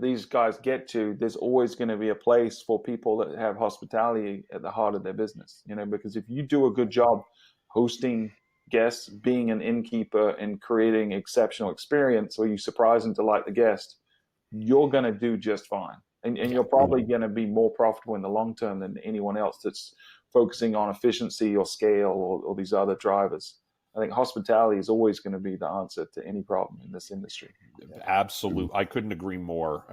these guys get to, there's always going to be a place for people that have hospitality at the heart of their business. Because if you do a good job hosting guests, being an innkeeper, and creating exceptional experience where you surprise and delight the guest, you're going to do just fine. And you're probably going to be more profitable in the long term than anyone else that's focusing on efficiency or scale or these other drivers. I think hospitality is always going to be the answer to any problem in this industry. Absolutely. I couldn't agree more.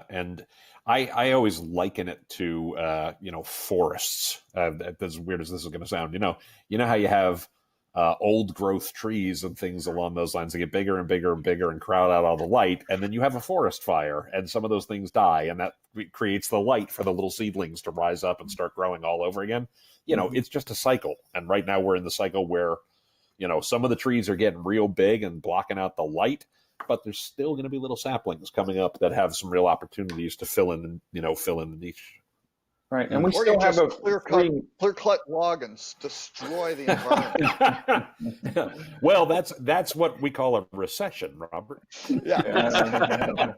And I always liken it to, forests. As weird as this is going to sound, you know how you have old growth trees and things along those lines. They get bigger and bigger and bigger and crowd out all the light. And then you have a forest fire and some of those things die. And that creates the light for the little seedlings to rise up and start growing all over again. It's just a cycle. And right now we're in the cycle where, some of the trees are getting real big and blocking out the light, but there's still going to be little saplings coming up that have some real opportunities to fill in the niche. Right, and we or still have a clear-cut log and destroy the environment. Well, that's what we call a recession, Robert. Yeah.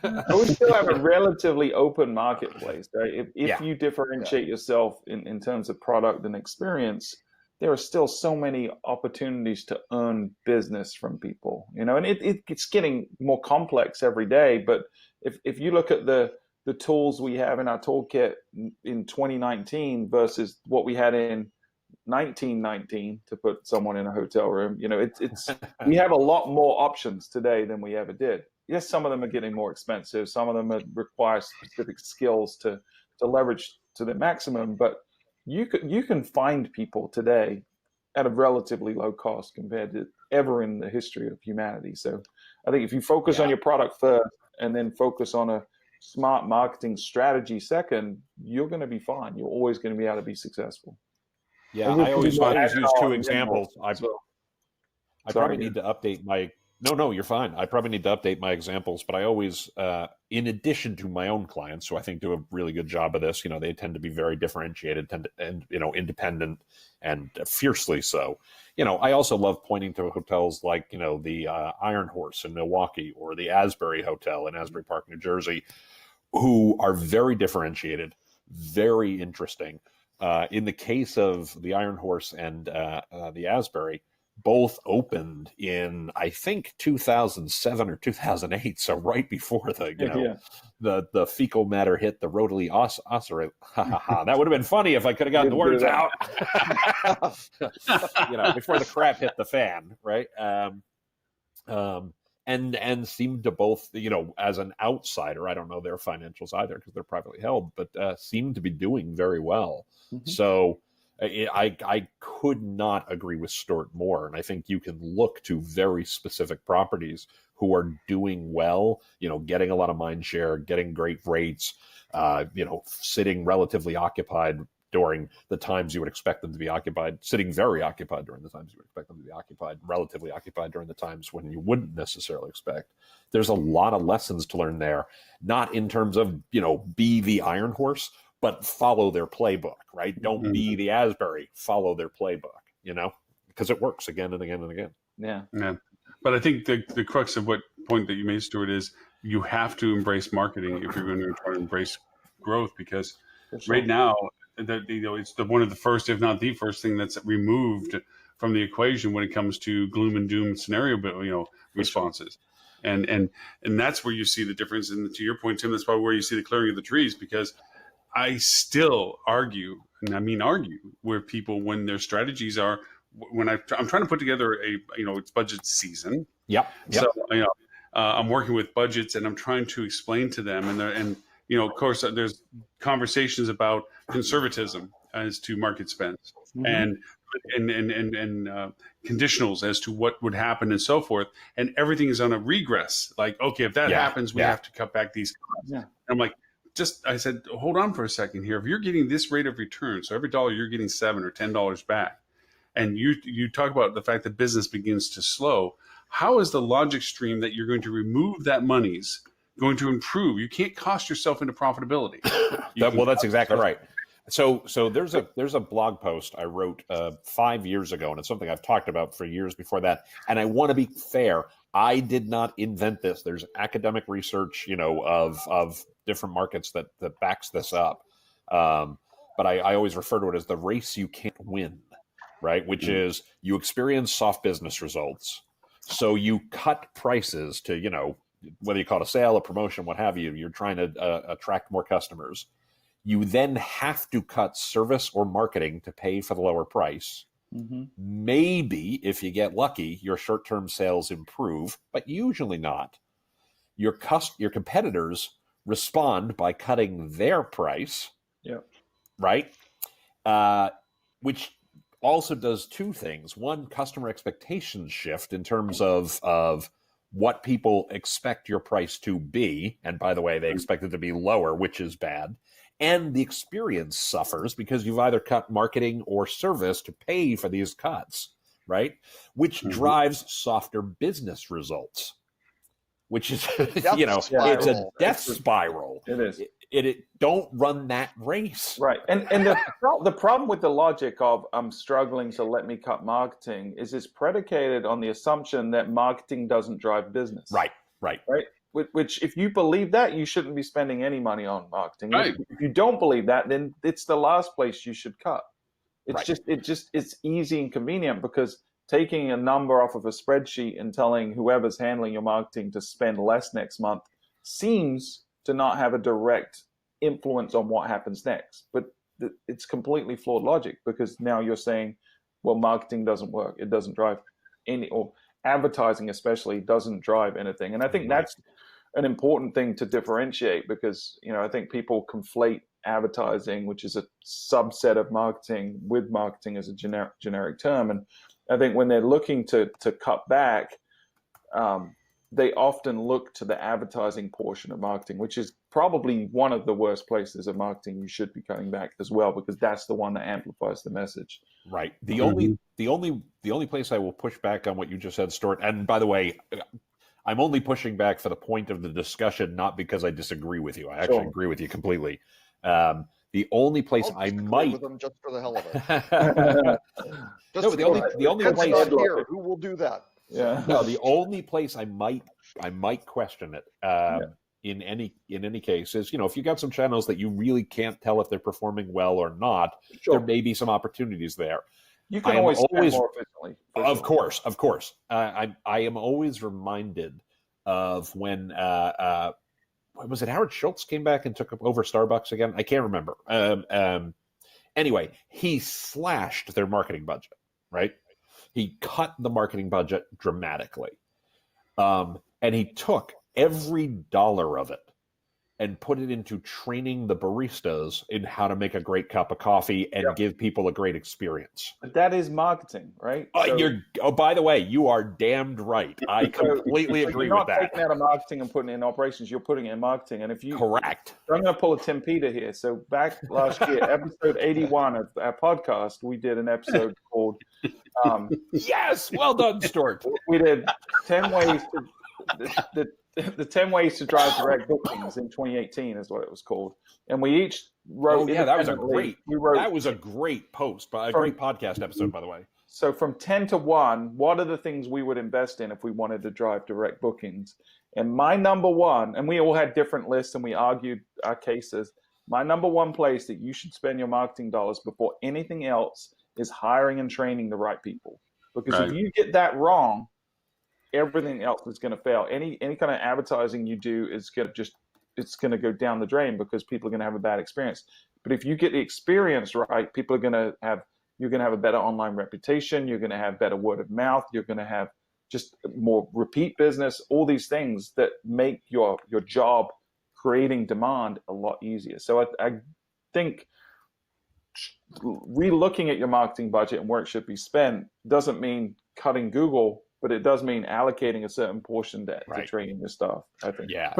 But we still have a relatively open marketplace, right? If you differentiate yourself in terms of product and experience, there are still so many opportunities to earn business from people, and it's getting more complex every day. But if you look at the tools we have in our toolkit in 2019 versus what we had in 1919 to put someone in a hotel room, it's we have a lot more options today than we ever did. Yes, some of them are getting more expensive. Some of them require specific skills to leverage to the maximum, but you can find people today at a relatively low cost compared to ever in the history of humanity. So I think if you focus on your product first and then focus on a smart marketing strategy second, you're going to be fine. You're always going to be able to be successful. Yeah, I always use two examples. I probably need to update my... No, you're fine. I probably need to update my examples, but I always, in addition to my own clients, who I think do a really good job of this, they tend to be very differentiated and independent and fiercely so. I also love pointing to hotels like, the Iron Horse in Milwaukee or the Asbury Hotel in Asbury Park, New Jersey, who are very differentiated, very interesting. In the case of the Iron Horse and the Asbury, both opened in, I think, 2007 or 2008, so right before the fecal matter hit the rotally oscillate. That would have been funny if I could have gotten the words out. Before the crap hit the fan, right? And seemed to both, as an outsider, I don't know their financials either because they're privately held, but seemed to be doing very well. Mm-hmm. So I could not agree with Stuart more. And I think you can look to very specific properties who are doing well, getting a lot of mind share, getting great rates, sitting relatively occupied during the times you would expect them to be occupied, sitting very occupied during the times you would expect them to be occupied, relatively occupied during the times when you wouldn't necessarily expect. There's a lot of lessons to learn there, not in terms of, be the Iron Horse, but follow their playbook, right? Don't Mhm. be the Asbury, follow their playbook, because it works again and again and again. Yeah. Yeah. But I think the crux of what point that you made, Stuart, is you have to embrace marketing if you're going to try to embrace growth, because right now, it's one of the first, if not the first thing that's removed from the equation when it comes to gloom and doom scenario, responses. And that's where you see the difference. And to your point, Tim, that's probably where you see the clearing of the trees, because I still argue, and I mean argue, where people, when their strategies are, when I'm trying to put together it's budget season. Yep. So I'm working with budgets, and I'm trying to explain to them, and of course, there's conversations about conservatism as to market spends, and conditionals as to what would happen and so forth, and everything is on a regress. Like, okay, if that happens, we have to cut back these costs. Yeah. And I'm like, I said, hold on for a second here. If you're getting this rate of return, so every dollar you're getting $7 or $10 back, and you talk about the fact that business begins to slow, how is the logic stream that you're going to remove that money's going to improve? You can't cost yourself into profitability. That's exactly right. So there's a blog post I wrote 5 years ago, and it's something I've talked about for years before that. And I want to be fair, I did not invent this. There's academic research, of different markets that backs this up. But I always refer to it as the race you can't win, right? Which is, you experience soft business results, so you cut prices to, whether you call it a sale, a promotion, what have you, you're trying to attract more customers. You then have to cut service or marketing to pay for the lower price. Mm-hmm. Maybe if you get lucky, your short-term sales improve, but usually not. Your competitors respond by cutting their price, right? Which also does two things. One, customer expectations shift in terms of what people expect your price to be. And by the way, they expect it to be lower, which is bad. And the experience suffers because you've either cut marketing or service to pay for these cuts, right? Which drives softer business results, which is, it's a death spiral. It is. It don't run that race. Right. And the problem with the logic of I'm struggling, so let me cut marketing is it's predicated on the assumption that marketing doesn't drive business. Right. Which, if you believe that, you shouldn't be spending any money on marketing. Right. If you don't believe that, then it's the last place you should cut. It's easy and convenient, because taking a number off of a spreadsheet and telling whoever's handling your marketing to spend less next month seems to not have a direct influence on what happens next. But it's completely flawed logic, because now you're saying, well, marketing doesn't work. It doesn't drive or advertising especially doesn't drive anything. And I think that's an important thing to differentiate, because, I think people conflate advertising, which is a subset of marketing, with marketing as a generic term. And I think when they're looking to cut back, they often look to the advertising portion of marketing, which is probably one of the worst places of marketing you should be cutting back as well, because that's the one that amplifies the message. Right. The only place I will push back on what you just said, Stuart, and by the way, I'm only pushing back for the point of the discussion, not because I disagree with you. I actually agree with you completely. The only place I might with them just for the hell of it. the only Ed's place not here. Who will do that? Yeah. No, the only place I might question it in any case is, if you got some channels that you really can't tell if they're performing well or not, there may be some opportunities there. You can always spend more efficiently. Of course. I am always reminded of when was it Howard Schultz came back and took over Starbucks again? I can't remember. Anyway, he slashed their marketing budget, right? He cut the marketing budget dramatically. And he took every dollar of it and put it into training the baristas in how to make a great cup of coffee and give people a great experience. But that is marketing, right? By the way, you are damned right. I completely agree with that. You're not taking out of marketing and putting it in operations. You're putting it in marketing. And if you correct, I'm going to pull a Tim Peter here. So back last year, episode 81 of our podcast, we did an episode called yes, well done, Stuart. We did 10 ways to the 10 ways to drive direct bookings in 2018 is what it was called, and we each wrote. Oh yeah, that was a independently. great. That was a great post, a great podcast episode, by the way. So from 10 to 1, what are the things we would invest in if we wanted to drive direct bookings? And my number one, and we all had different lists and we argued our cases. My number one place that you should spend your marketing dollars before anything else is hiring and training the right people. Because if you get that wrong, everything else is going to fail. Any kind of advertising you do is going to it's going to go down the drain because people are going to have a bad experience. But if you get the experience right, people are going to have, you're going to have a better online reputation. You're going to have better word of mouth. You're going to have just more repeat business, all these things that make your job creating demand a lot easier. So I think re-looking at your marketing budget and where it should be spent doesn't mean cutting Google, but it does mean allocating a certain portion to training your staff, I think. Yeah.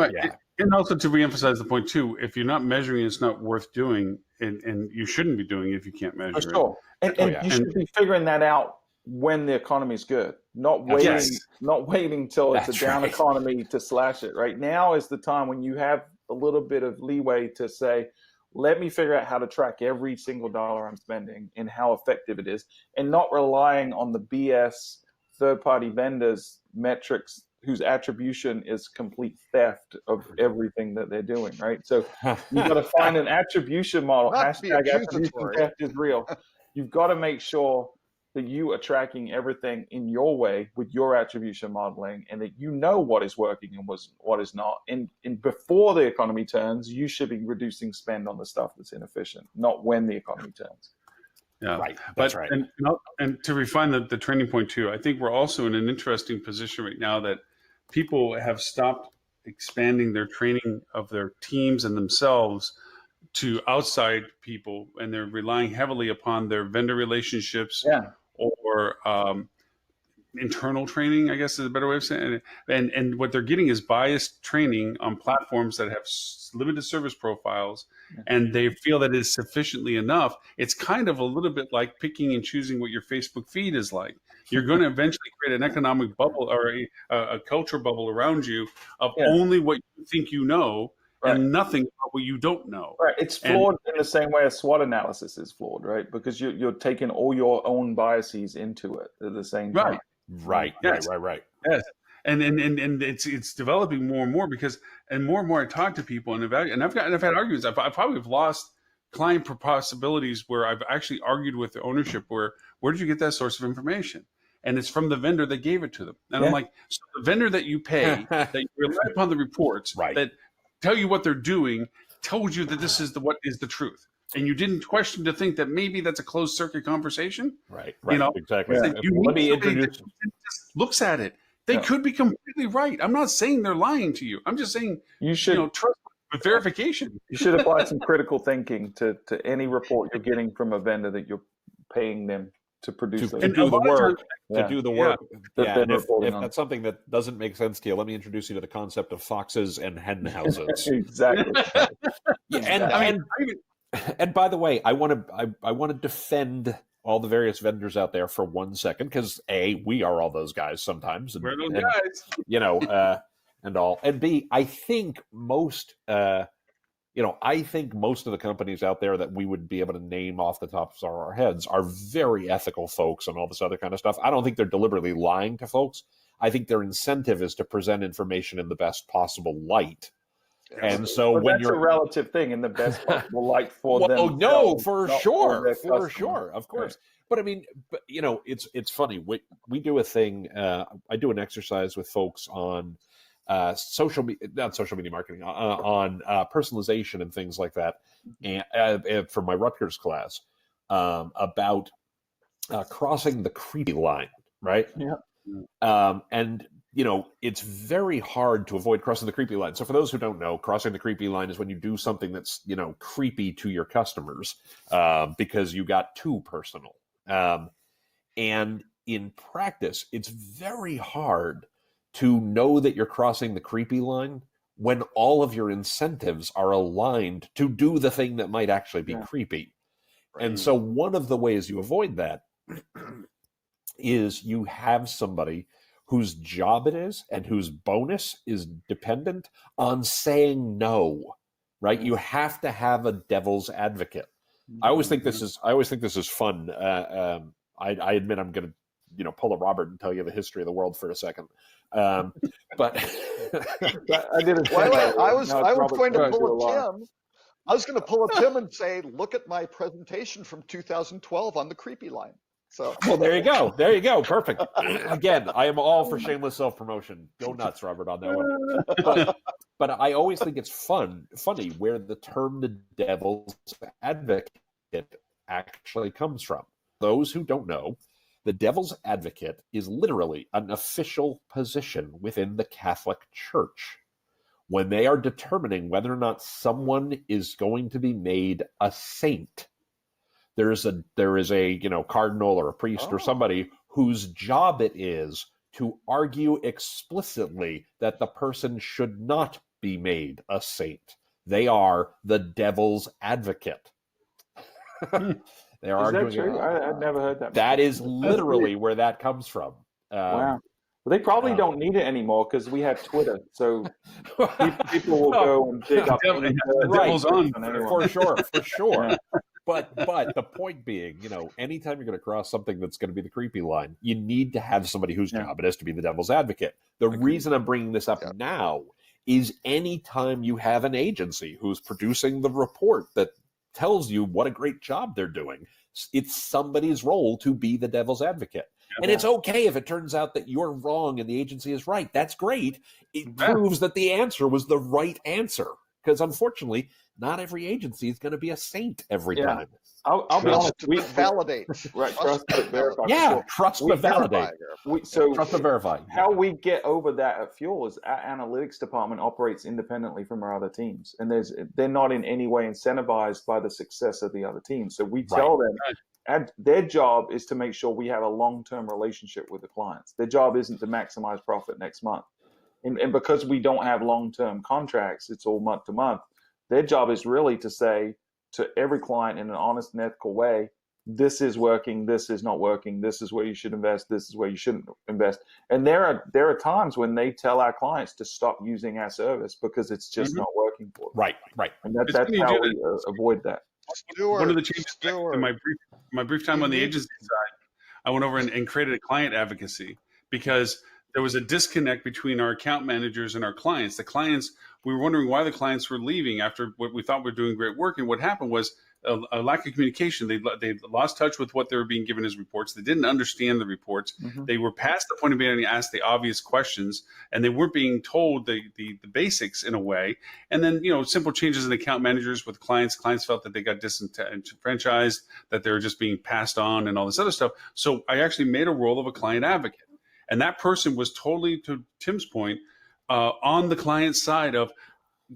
And also to reemphasize the point too, if you're not measuring, it's not worth doing, and you shouldn't be doing it if you can't measure For sure. it. And you should be figuring that out when the economy's good, not waiting till it's a down economy to slash it. Right now is the time when you have a little bit of leeway to say, let me figure out how to track every single dollar I'm spending and how effective it is, and not relying on the BS third-party vendors metrics whose attribution is complete theft of everything that they're doing, right? So you've got to find an attribution model. Hashtag attribution theft is real. You've got to make sure that you are tracking everything in your way with your attribution modeling, and that you know what is working and what is not. And before the economy turns, you should be reducing spend on the stuff that's inefficient, not when the economy turns. Yeah, right. That's right. And to refine the training point too, I think we're also in an interesting position right now that people have stopped expanding their training of their teams and themselves to outside people, and they're relying heavily upon their vendor relationships or internal training, I guess is a better way of saying it. And what they're getting is biased training on platforms that have limited service profiles, and they feel that is sufficiently enough. It's kind of a little bit like picking and choosing what your Facebook feed is like. You're going to eventually create an economic bubble or a culture bubble around you of only what you think you know, and nothing about what you don't know. Right. It's flawed in the same way a SWOT analysis is flawed, right? Because you're taking all your own biases into it at the same time. Right. Yes. And it's developing more and more because more and more I talk to people and I've had arguments. I probably have lost client possibilities where I've actually argued with the ownership where did you get that source of information? And it's from the vendor that gave it to them. And I'm like, so the vendor that you pay, that you rely upon the reports that tell you what they're doing, told you that this is what is the truth. And you didn't question to think that maybe that's a closed circuit conversation. Right. You know, exactly. Let me introduce. Just looks at it. They could be completely right. I'm not saying they're lying to you. I'm just saying you should trust with verification. You should apply some critical thinking to any report you're getting from a vendor that you're paying them to produce to do the work. To do the work. And if that's something that doesn't make sense to you, let me introduce you to the concept of foxes and hen houses. Exactly. And by the way, I want to defend all the various vendors out there for 1 second, because A, we are all those guys sometimes. We're those guys. And all. And B, I think most of the companies out there that we would be able to name off the tops of our heads are very ethical folks and all this other kind of stuff. I don't think they're deliberately lying to folks. I think their incentive is to present information in the best possible light. And so when that's a relative thing, in the best possible light for them. Oh no, for sure, of course. But I mean, it's funny. We do a thing. I do an exercise with folks on not social media marketing, on personalization and things like that, and for my Rutgers class, about crossing the creepy line, right? Yeah. And it's very hard to avoid crossing the creepy line. So for those who don't know, crossing the creepy line is when you do something that's, creepy to your customers, because you got too personal. And in practice, it's very hard to know that you're crossing the creepy line when all of your incentives are aligned to do the thing that might actually be creepy. Right. And so one of the ways you avoid that is you have somebody whose job it is and whose bonus is dependent on saying no, right? You have to have a devil's advocate. I always think this is fun. I admit I'm going to, pull a Robert and tell you the history of the world for a second. But I did it. Wait, I was going to pull a Tim. I was going to pull a Tim and say, look at my presentation from 2012 on the creepy line. So, well, there you go. Perfect. Again, I am all for shameless self-promotion. Go nuts, Robert, on that one. But I always think it's funny where the term the devil's advocate actually comes from. Those who don't know, the devil's advocate is literally an official position within the Catholic Church when they are determining whether or not someone is going to be made a saint. There is a cardinal or a priest or somebody whose job it is to argue explicitly that the person should not be made a saint. They are the devil's advocate. They are Is that arguing. true? I've never heard that. That is literally where that comes from. Wow. Well, they probably don't need it anymore because we have Twitter. So people will go and dig up. The devil's on for sure. Yeah. But the point being, anytime you're going to cross something that's going to be the creepy line, you need to have somebody whose job it is to be the devil's advocate. The reason I'm bringing this up now is anytime you have an agency who's producing the report that tells you what a great job they're doing, it's somebody's role to be the devil's advocate. And it's okay if it turns out that you're wrong and the agency is right. That's great. It proves that the answer was the right answer. Because unfortunately, not every agency is going to be a saint every time. I'll be honest. We validate. Right. Trust but verify. Yeah. Trust but validate. Trust but verify. How we get over that at Fuel is our analytics department operates independently from our other teams. And they're not in any way incentivized by the success of the other teams. So we tell them their job is to make sure we have a long-term relationship with the clients. Their job isn't to maximize profit next month. And because we don't have long-term contracts, it's all month to month. Their job is really to say to every client in an honest and ethical way, this is working, this is not working, this is where you should invest, this is where you shouldn't invest. And there are times when they tell our clients to stop using our service because it's just not working for them. Right. And that's how we avoid that. One of the changes in my brief time on the agency side, I went over and created a client advocacy because there was a disconnect between our account managers and our clients. The clients, we were wondering why the clients were leaving after what we thought were doing great work. And what happened was a lack of communication. They lost touch with what they were being given as reports. They didn't understand the reports. They were past the point of being able to ask the obvious questions, and they weren't being told the basics in a way. And then, simple changes in account managers with clients. Clients felt that they got disenfranchised, that they were just being passed on and all this other stuff. So I actually made a role of a client advocate. And that person was totally, to Tim's point, on the client side of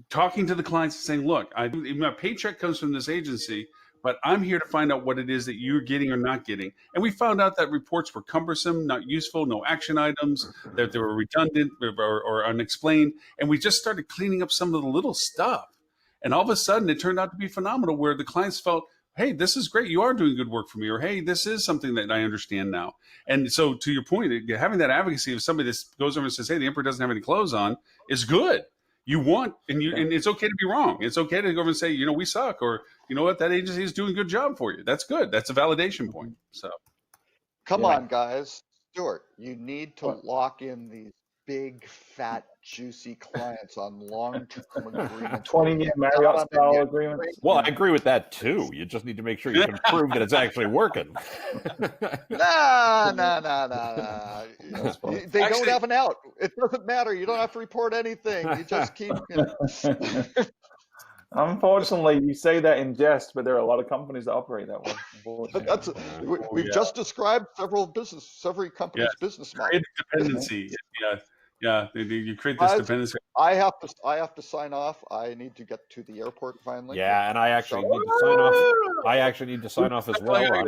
talking to the clients and saying, look, my paycheck comes from this agency, but I'm here to find out what it is that you're getting or not getting. And we found out that reports were cumbersome, not useful, no action items, that they were redundant or unexplained. And we just started cleaning up some of the little stuff. And all of a sudden, it turned out to be phenomenal where the clients felt, hey, this is great. You are doing good work for me. Or, hey, this is something that I understand now. And so to your point, having that advocacy of somebody that goes over and says, hey, the emperor doesn't have any clothes on is good. You want, and it's okay to be wrong. It's okay to go over and say, we suck. Or, you know what, that agency is doing a good job for you. That's good. That's a validation point. So come on, guys. Stuart, you need to lock in these big, fat, juicy clients on long-term agreements. 20-year Marriott style agreements. Well, I agree with that too. You just need to make sure you can prove that it's actually working. Nah. They don't have an out. It doesn't matter. You don't have to report anything. You just keep. Unfortunately, you say that in jest, but there are a lot of companies that operate that way. We've just described several companies' business models. Dependency. Yeah. You create this dependency. I have to sign off. I need to get to the airport finally. Yeah, and I actually need to sign off. I actually need to sign off as well.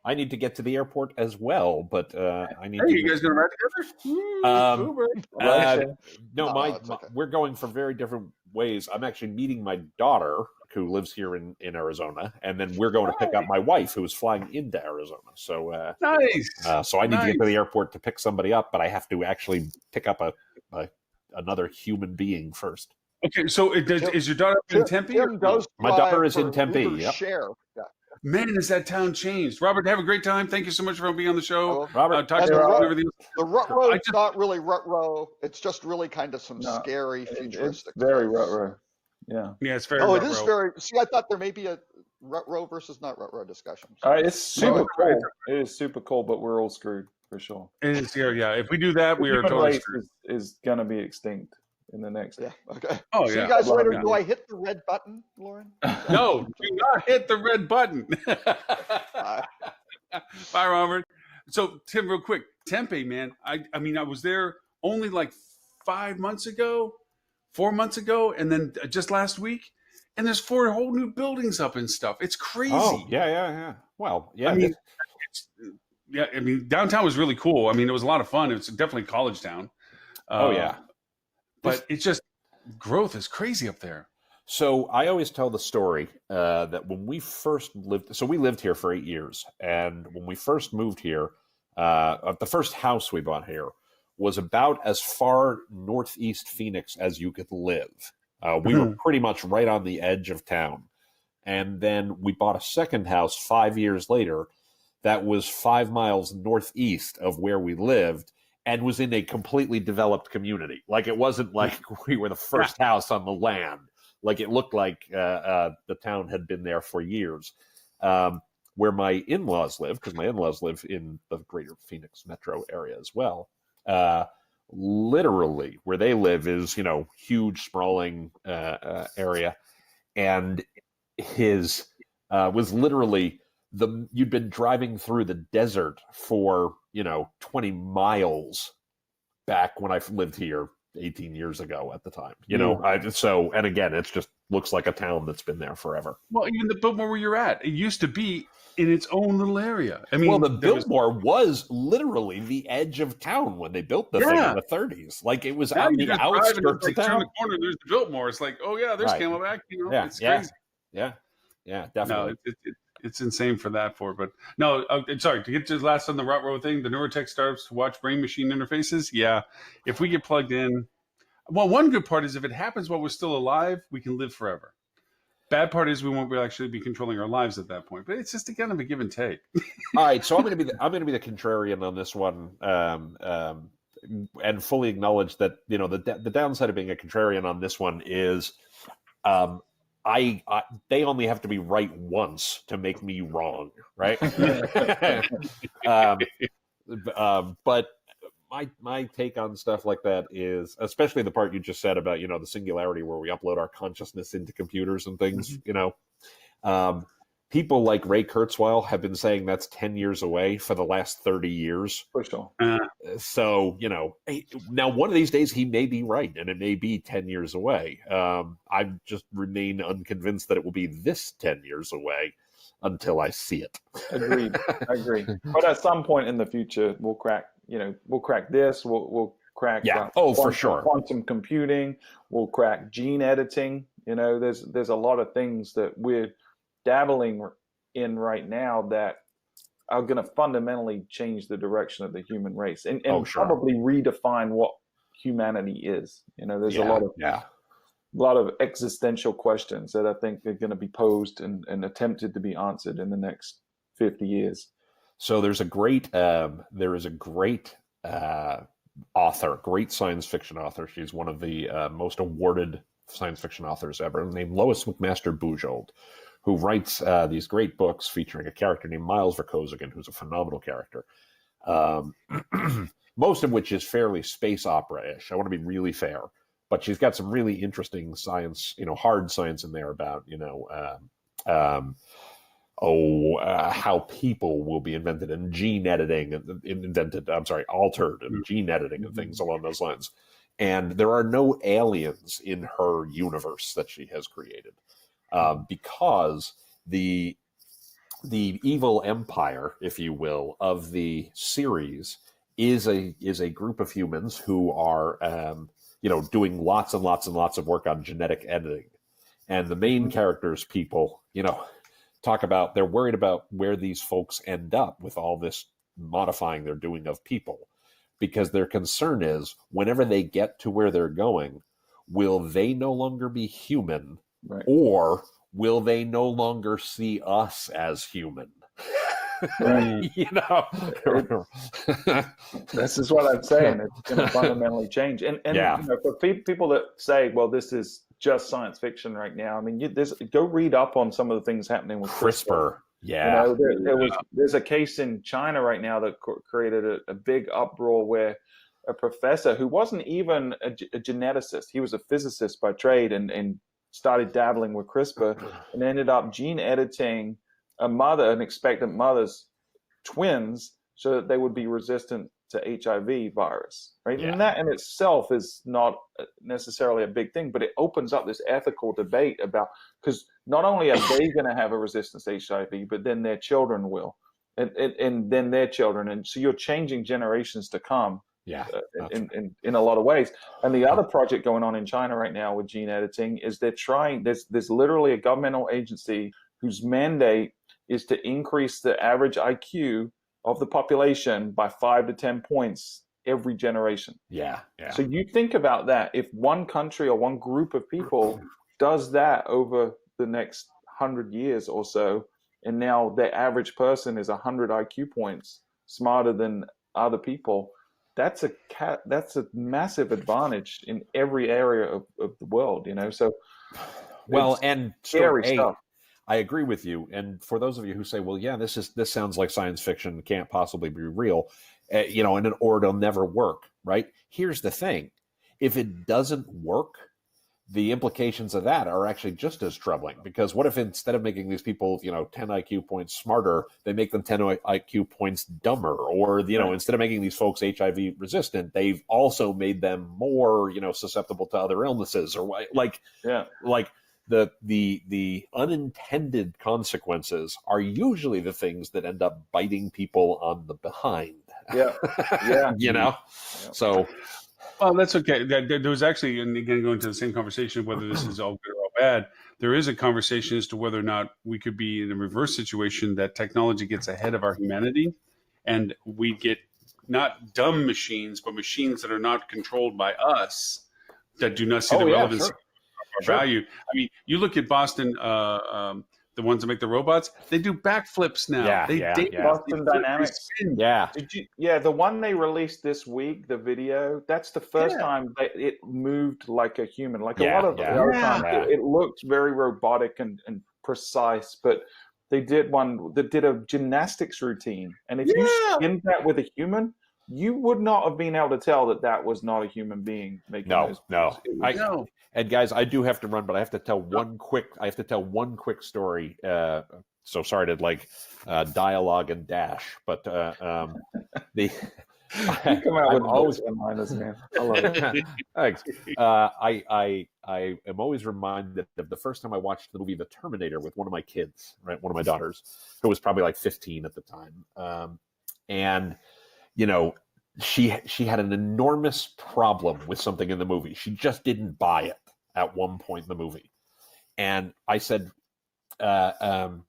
I need to get to the airport as well, but I need. Hey, you guys gonna ride together? No, we're going for very different ways. I'm actually meeting my daughter who lives here in Arizona, and then we're going to pick up my wife, who is flying into Arizona. So Nice. so I need to get to Nice. the airport to pick somebody up, but I have to actually pick up another human being first. Okay, so is your daughter up in Tempe? Tim does My daughter fly is in for Tempe, Uber yep. Share. Yeah. Man, has that town changed? Robert, have a great time. Thank you so much for being on the show. Well, Robert, Talk and to the you rut- and everything. The rut I row is just- not really rut row. It's just really kind of some No, scary It's futuristic. very place. rut-row. Yeah. Yeah, it's very. Oh, it rut is row. very. See, I thought there may be a rut row versus not rut row discussion. It's super No, cool. It is super cool, but we're all screwed for sure. It is here, yeah. If we do that, we The are human totally race screwed. is going to be extinct in the next. Yeah. Okay. Oh, See yeah. you guys Love later. it. Do I hit the red button, Lauren? No, do not hit the red button. Bye, Robert. So, Tim, real quick, Tempe, man. I mean, I was there only like 4 months ago, and then just last week, and there's 4 whole new buildings up and stuff. It's crazy. Oh, yeah. Well, yeah. I mean, I mean, downtown was really cool. I mean, it was a lot of fun. It's definitely a college town. Oh, yeah. But it's just growth is crazy up there. So I always tell the story that when we first lived, so we lived here for 8 years, and when we first moved here, the first house we bought here was about as far northeast Phoenix as you could live. We were pretty much right on the edge of town. And then we bought a second house 5 years later that was 5 miles northeast of where we lived and was in a completely developed community. Like, it wasn't like we were the first house on the land. Like, it looked like the town had been there for years. Where my in-laws live, because my in-laws live in the greater Phoenix metro area as well, literally where they live is, huge, sprawling area. And his was literally you'd been driving through the desert for, 20 miles back when I lived here 18 years ago at the time, and again, it's just looks like a town that's been there forever. Well, even the Biltmore where you're at, it used to be in its own little area. I mean, the Biltmore was literally the edge of town when they built the thing in the 30s. Like, it was on the outskirts of town. Turn the corner, there's the Biltmore. It's like, oh yeah, there's Camelback. It's crazy. Yeah, definitely. No, it's insane for that. But no, sorry, to get to the last on the rut row thing, the Neurotech startups to watch brain machine interfaces. Yeah, if we get plugged in, well, one good part is if it happens while we're still alive, we can live forever. Bad part is we won't actually be controlling our lives at that point. But it's just kind of a give and take. All right, so I'm going to be the contrarian on this one, and fully acknowledge that the downside of being a contrarian on this one is, they only have to be right once to make me wrong, right? But my take on stuff like that is, especially the part you just said about the singularity where we upload our consciousness into computers and things. People like Ray Kurzweil have been saying that's 10 years away for the last 30 years. For sure. So, now one of these days he may be right, and it may be 10 years away. I just remain unconvinced that it will be this 10 years away until I see it. Agreed. I agree. But at some point in the future, we'll crack this. We'll crack. For sure. Quantum computing. We'll crack gene editing. There's a lot of things that we're dabbling in right now that are going to fundamentally change the direction of the human race and probably redefine what humanity is. There's a lot of existential questions that I think are going to be posed and attempted to be answered in the next 50 years. So there's a great author, great science fiction author. She's one of the most awarded science fiction authors ever, named Lois McMaster Bujold, who writes these great books featuring a character named Miles Verkozigan, who's a phenomenal character. Most of which is fairly space opera-ish. I want to be really fair, but she's got some really interesting science, hard science in there about, how people will be invented and gene editing altered and gene editing and things along those lines. And there are no aliens in her universe that she has created. Because the evil empire, if you will, of the series is a group of humans who are doing lots and lots and lots of work on genetic editing, and the main characters, people, talk about they're worried about where these folks end up with all this modifying they're doing of people, because their concern is whenever they get to where they're going, will they no longer be human, Right. or will they no longer see us as human? Right. This is what I'm saying. It's going to fundamentally change. And for people that say, well, this is just science fiction right now, I mean, go read up on some of the things happening with CRISPR. Yeah. There's a case in China right now that created a big uproar where a professor who wasn't even a geneticist, he was a physicist by trade, and started dabbling with CRISPR and ended up gene editing an expectant mother's twins so that they would be resistant to HIV virus, right? Yeah. And that in itself is not necessarily a big thing, but it opens up this ethical debate about, because not only are they going to have a resistance to HIV, but then their children will, and then their children. And so you're changing generations to come. Yeah, in a lot of ways. And the other project going on in China right now with gene editing is there's literally a governmental agency whose mandate is to increase the average IQ of the population by 5 to 10 points every generation. Yeah. So you think about that. If one country or one group of people does that over the next 100 years or so, and now the average person is 100 IQ points smarter than other people, that's a massive advantage in every area of the world, So, and scary stuff. I agree with you. And for those of you who say, well, yeah, this sounds like science fiction, can't possibly be real, or it'll never work, right? Here's the thing. If it doesn't work, the implications of that are actually just as troubling, because what if instead of making these people, 10 IQ points smarter, they make them 10 IQ points dumber, or, instead of making these folks HIV resistant, they've also made them more, susceptible to other illnesses, or like the unintended consequences are usually the things that end up biting people on the behind. Yeah. So. Well, that's okay. There was actually, and again, going to the same conversation, whether this is all good or all bad, there is a conversation as to whether or not we could be in a reverse situation, that technology gets ahead of our humanity, and we get not dumb machines, but machines that are not controlled by us, that do not see the relevancy of our value. I mean, you look at Boston, the ones that make the robots, they do backflips now. Boston Dynamics. Yeah. The one they released this week, the video, that's the first time that it moved like a human. Like a lot of the other times, it looked very robotic and precise, but they did one that did a gymnastics routine. And if you skinned that with a human, you would not have been able to tell that was not a human being making those. No. And guys, I do have to run, but I have to tell one quick story. So sorry to dialogue and dash, but you come out with always one-liners, man. I love it. Thanks. I am always reminded of the first time I watched the movie The Terminator with one of my kids, right? One of my daughters, who was probably like 15 at the time, and she had an enormous problem with something in the movie. She just didn't buy it at one point in the movie. And I said, what,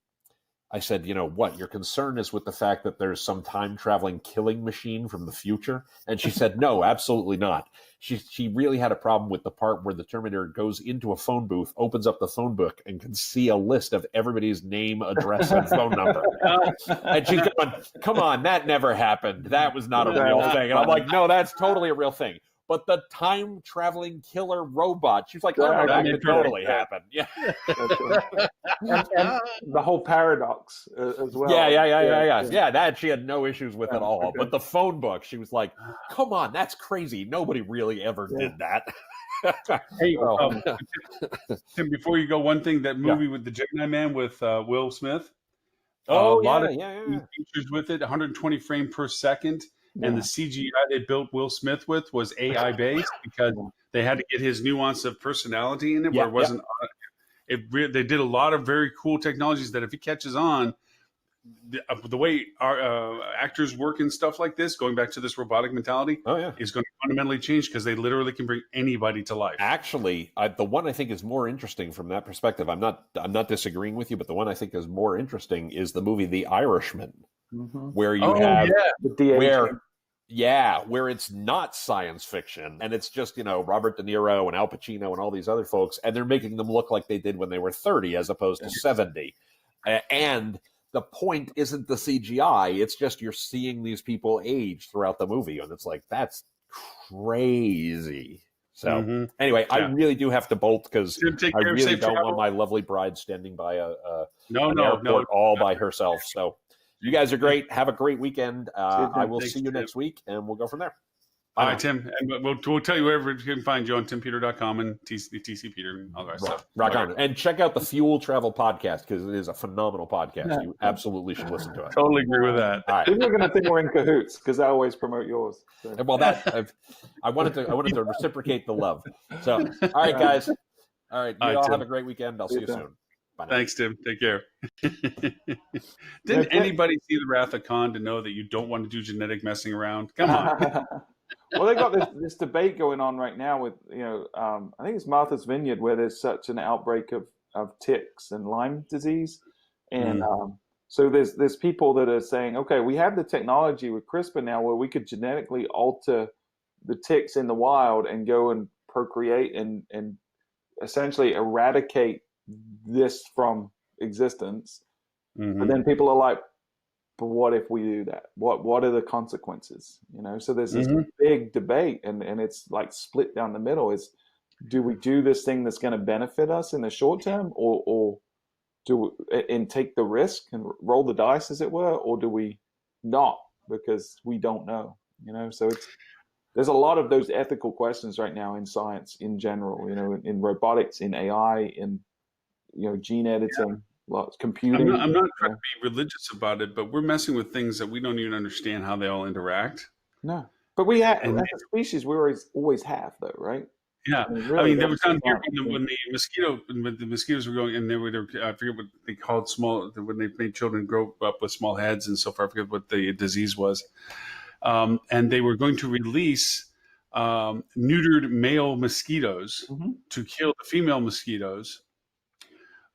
your concern is with the fact that there's some time traveling killing machine from the future? And she said, no, absolutely not. She really had a problem with the part where the Terminator goes into a phone booth, opens up the phone book, and can see a list of everybody's name, address, and phone number. And she's going, come on, that never happened. That was not a real thing. And I'm like, no, that's totally a real thing. But the time traveling killer robot, she's like, oh, no, that could totally happen. Yeah. and the whole paradox as well. Yeah, that she had no issues with at all. Okay. But the phone book, she was like, come on, that's crazy. Nobody really ever did that. Hey, Tim, before you go, one thing, that movie with the Gemini Man with Will Smith. A lot of features with it, 120 frames per second. And the CGI they built Will Smith with was AI based, because they had to get his nuance of personality in it, where it wasn't. They did a lot of very cool technologies that if he catches on, the way our actors work and stuff like this, going back to this robotic mentality, Oh yeah. is going to fundamentally change because they literally can bring anybody to life. Actually, the one I think is more interesting from that perspective. I'm not disagreeing with you, but the one I think is more interesting is the movie The Irishman, where you have where it's not science fiction and it's just, Robert De Niro and Al Pacino and all these other folks, and they're making them look like they did when they were 30 as opposed to 70. And the point isn't the CGI, it's just you're seeing these people age throughout the movie, and it's like, that's crazy. So anyway, I really do have to bolt because I really don't want my lovely bride standing by an airport all by herself. So you guys are great. Have a great weekend. I will see you next week, and we'll go from there. All right, Tim. And we'll tell you wherever you can find you on timpeter.com and TC Peter and all that stuff. Rock on. And check out the Fuel Travel podcast because it is a phenomenal podcast. You absolutely should listen to it. Totally agree with that. All right. People are going to think we're in cahoots because I always promote yours. So. Well, I wanted to reciprocate the love. So, all right, guys. All right. You all have a great weekend. I'll see you soon. Bye now. Thanks, Tim. Take care. Didn't anybody see The Wrath of Khan to know that you don't want to do genetic messing around? Come on. Well, they got this debate going on right now with, I think it's Martha's Vineyard where there's such an outbreak of ticks and Lyme disease. And so there's people that are saying, okay, we have the technology with CRISPR now where we could genetically alter the ticks in the wild and go and procreate and essentially eradicate this from existence. But then people are like, but what if we do that? What are the consequences? So there's this big debate and it's like split down the middle. Is do we do this thing that's going to benefit us in the short term or do we, and take the risk and roll the dice, as it were, or do we not because we don't know? So there's a lot of those ethical questions right now in science in general, in robotics, in AI, in gene editing. Computing. I'm not trying to be religious about it, but we're messing with things that we don't even understand how they all interact. No, but we have, as a species, we always have, though, right? Yeah, really, there was down here when the mosquitoes were going, and they were I forget what they called when they made children grow up with small heads and so far. I forget what the disease was, and they were going to release neutered male mosquitoes to kill the female mosquitoes.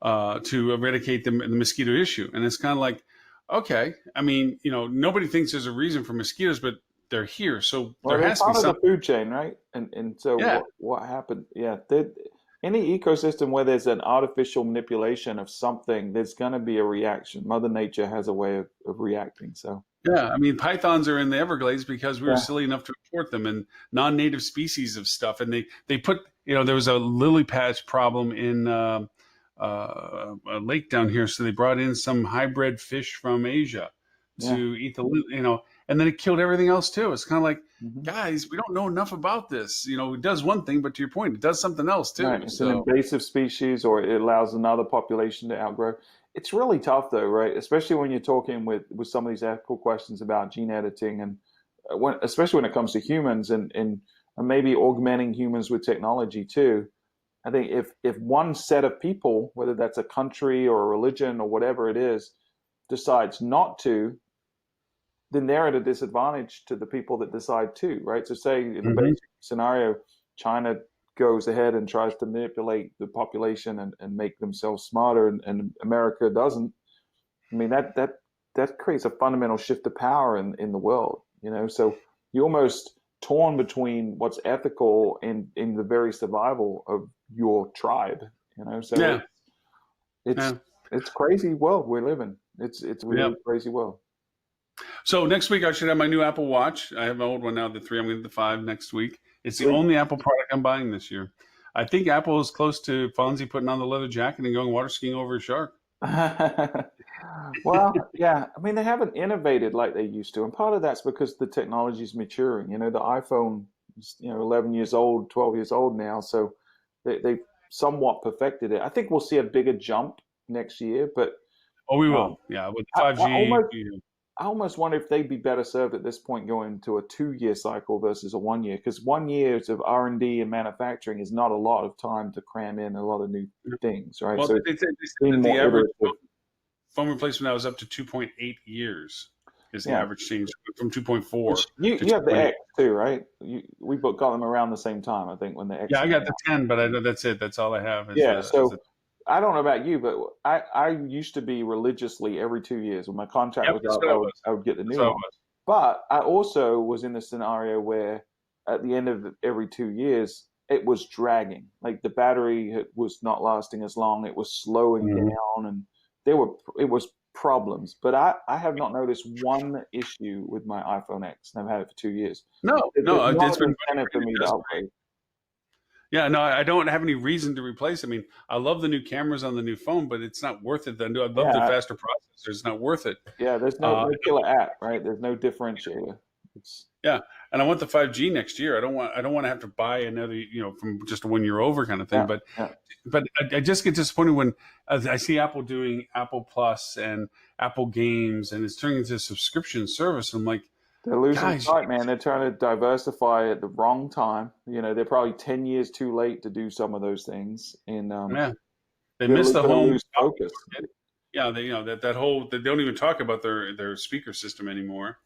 To eradicate the mosquito issue. And it's kind of like, okay, nobody thinks there's a reason for mosquitoes, but they're here. So there has to be something. Part of the food chain, right? And so what happened? Yeah. Any ecosystem where there's an artificial manipulation of something, there's going to be a reaction. Mother Nature has a way of reacting. So. Yeah, pythons are in the Everglades because we were silly enough to import them and non-native species of stuff. And they put, there was a lily patch problem in a lake down here, so they brought in some hybrid fish from Asia to eat and then it killed everything else too. It's kind of like, guys, we don't know enough about this. It does one thing, but to your point, it does something else too. Right. It's an invasive species, or it allows another population to outgrow. It's really tough though, right? Especially when you're talking with some of these ethical questions about gene editing, and especially when it comes to humans and maybe augmenting humans with technology too. I think if one set of people, whether that's a country or a religion or whatever it is, decides not to, then they're at a disadvantage to the people that decide to, right? So say in the basic scenario, China goes ahead and tries to manipulate the population and make themselves smarter, and America doesn't. That creates a fundamental shift of power in the world, So you almost torn between what's ethical in the very survival of your tribe, So it's crazy world we live in. It's really crazy world. So next week I should have my new Apple Watch. I have my old one now, the 3. I'm going to get the 5 next week. It's the only Apple product I'm buying this year. I think Apple is close to Fonzie putting on the leather jacket and going water skiing over a shark. Well, yeah. They haven't innovated like they used to. And part of that's because the technology is maturing. The iPhone is, 11 years old, 12 years old now. So they've somewhat perfected it. I think we'll see a bigger jump next year. But we will. With 5G. I almost wonder if they'd be better served at this point going to a 2-year cycle versus a 1 year, because 1 year of R&D and manufacturing is not a lot of time to cram in a lot of new things, right? Well, so they said the phone replacement now is up to 2.8 years is the Yeah. average change from 2.4 You to have the 2.8. X too, right? We both got them around the same time, I think, when the X. Yeah, I got the 10, but I know that's it. That's all I have. Yeah, so I don't know about you, but I used to be religiously every 2 years when my contract Yep, was that's up, what it was. I would get the That's new what it one. was. But I also was in the scenario where at the end of every 2 years, it was dragging. Like the battery was not lasting as long. It was slowing Mhm. down, and it was problems. But I have not noticed one issue with my iPhone X, and I've had it for 2 years. No, There's no, not it's an been incentive for me to just upgrade. Yeah, no, I don't have any reason to replace. I mean, I love the new cameras on the new phone, but it's not worth it. I love the Yeah, faster processor. It's not worth it. yeah. There's no Uh, killer app, right? There's no differentiator. It's yeah, and I want the 5G next year. I don't want to have to buy another, from just 1 year over kind of thing. yeah, But yeah. I just get disappointed when I see Apple doing Apple Plus and Apple Games, and it's turning into a subscription service. I'm like, They're losing guys, sight, man. They're trying to diversify at the wrong time. They're probably 10 years too late to do some of those things, and yeah, they they're miss the gonna home. lose focus. Yeah, they that whole they don't even talk about their speaker system anymore.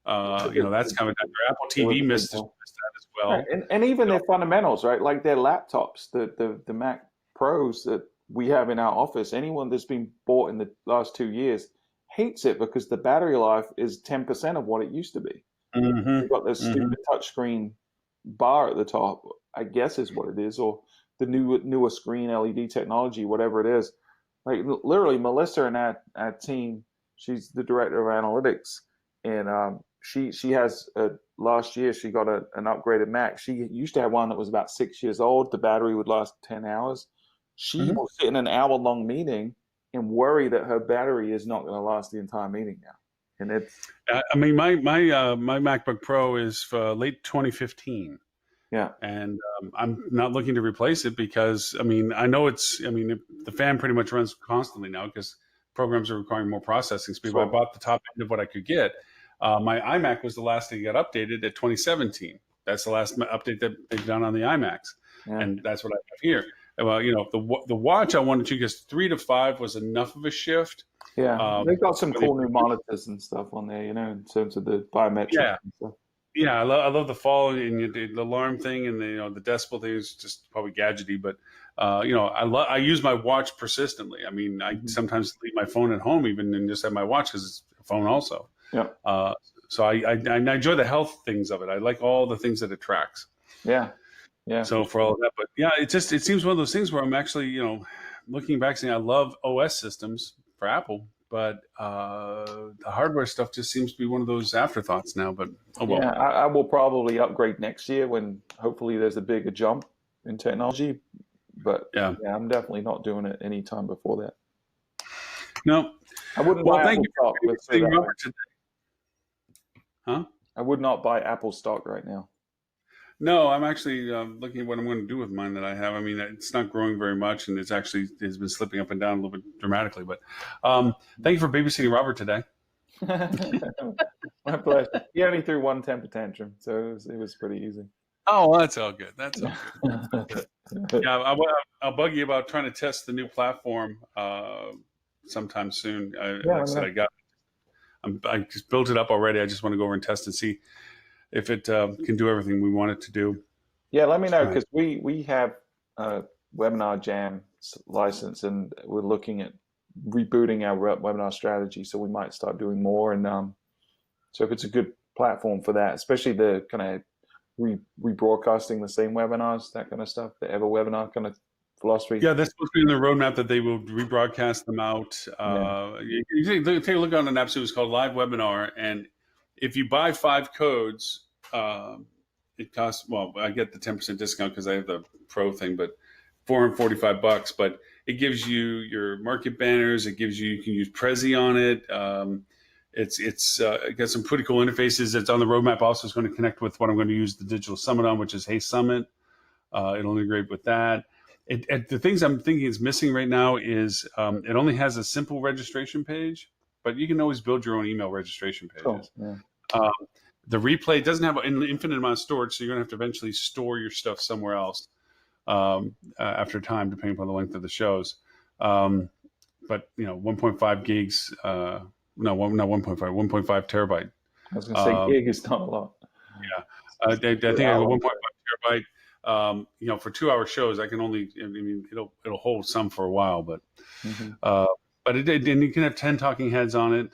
That's coming. Their Apple It was a TV big missed deal. that as well. Right. And even their fundamentals, right? Like their laptops, the Mac Pros that we have in our office, anyone that's been bought in the last 2 years hates it because the battery life is 10% of what it used to be. Mm-hmm. You've got this stupid touchscreen bar at the top, I guess is what it is, or the newer screen LED technology, whatever it is. Like literally, Melissa and our team, she's the director of analytics, and she has last year she got an upgraded Mac. She used to have one that was about 6 years old. The battery would last 10 hours. She will sit in an hour-long meeting and worry that her battery is not going to last the entire meeting now. And it's I mean, my MacBook Pro is for late 2015. yeah, And I'm not looking to replace it because, I know the fan pretty much runs constantly now because programs are requiring more processing speed. Sure. But I bought the top end of what I could get. My iMac was the last thing that got updated at 2017. That's the last update that they've done on the iMacs. yeah. And that's what I have here. Well, the watch I wanted to, because 3 to 5 was enough of a shift. Yeah, they've got some but cool new monitors and stuff on there, in terms of the biometrics Yeah. and stuff. Yeah, I love the fall and the alarm thing, and the decibel thing is just probably gadgety, but I use my watch persistently. I mean, I sometimes leave my phone at home even and just have my watch because it's a phone also. Yeah. So I enjoy the health things of it. I like all the things that it tracks. Yeah. Yeah. So for all of that, but yeah, it seems one of those things where I'm actually looking back saying I love OS systems for Apple, but the hardware stuff just seems to be one of those afterthoughts now. But oh well. Yeah, I will probably upgrade next year when hopefully there's a bigger jump in technology. But Yeah. I'm definitely not doing it any time before that. No. I wouldn't Well, buy thank Apple you stock. for Let's say being that. Robert today. Huh? I would not buy Apple stock right now. No, I'm actually looking at what I'm going to do with mine that I have. I mean, it's not growing very much, and it's been slipping up and down a little bit dramatically. But thank you for babysitting Robert today. My pleasure. He only threw one temper tantrum, so it was pretty easy. Oh, well, that's all good. That's all good. Yeah, I'll bug you about trying to test the new platform sometime soon. Like I said, I just built it up already. I just want to go over and test and see if it can do everything we want it to do. Yeah, let me know, because we have a Webinar Jam license, and we're looking at rebooting our webinar strategy, so we might start doing more. And so if it's a good platform for that, especially the kind of rebroadcasting the same webinars, that kind of stuff, the Ever webinar kind of philosophy. Yeah, that's supposed to be in the roadmap that they will rebroadcast them out. You take a look on an app. It's called Live Webinar, and if you buy 5 codes, it costs, well, I get the 10% discount because I have the pro thing, but $445. But it gives you your market banners. It gives you can use Prezi on it. It got some pretty cool interfaces. It's on the roadmap. Also, it's going to connect with what I'm going to use the Digital Summit on, which is Hey Summit. It'll integrate with that. The things I'm thinking is missing right now is it only has a simple registration page, but you can always build your own email registration pages. Cool. Yeah. The replay doesn't have an infinite amount of storage, so you're going to have to eventually store your stuff somewhere else after time, depending upon the length of the shows. but 1.5 gigs. No, not 1.5, 1.5 terabyte. I was going to say gig is not a lot. Yeah, I think I go 1.5 terabyte. For 2-hour shows, I can only. I mean, it'll hold some for a while, but but and you can have 10 talking heads on it.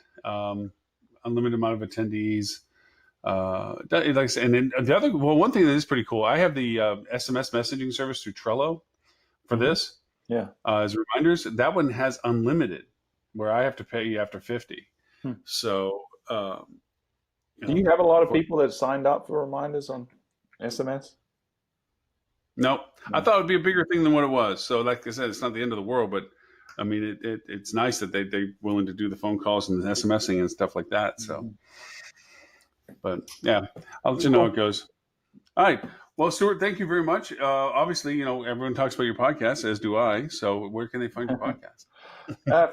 Unlimited amount of attendees. Like I said, and then one thing that is pretty cool. I have the SMS messaging service through Trello for this. Yeah. As reminders, that one has unlimited, where I have to pay you after 50. So. Do you have a lot of people that signed up for reminders on SMS? No, I thought it would be a bigger thing than what it was. So, like I said, it's not the end of the world, but I mean, it's nice that they're willing to do the phone calls and the SMSing and stuff like that. So, but yeah, I'll let you know how it goes. All right. Well, Stuart, thank you very much. Obviously, everyone talks about your podcast, as do I. So where can they find your podcast?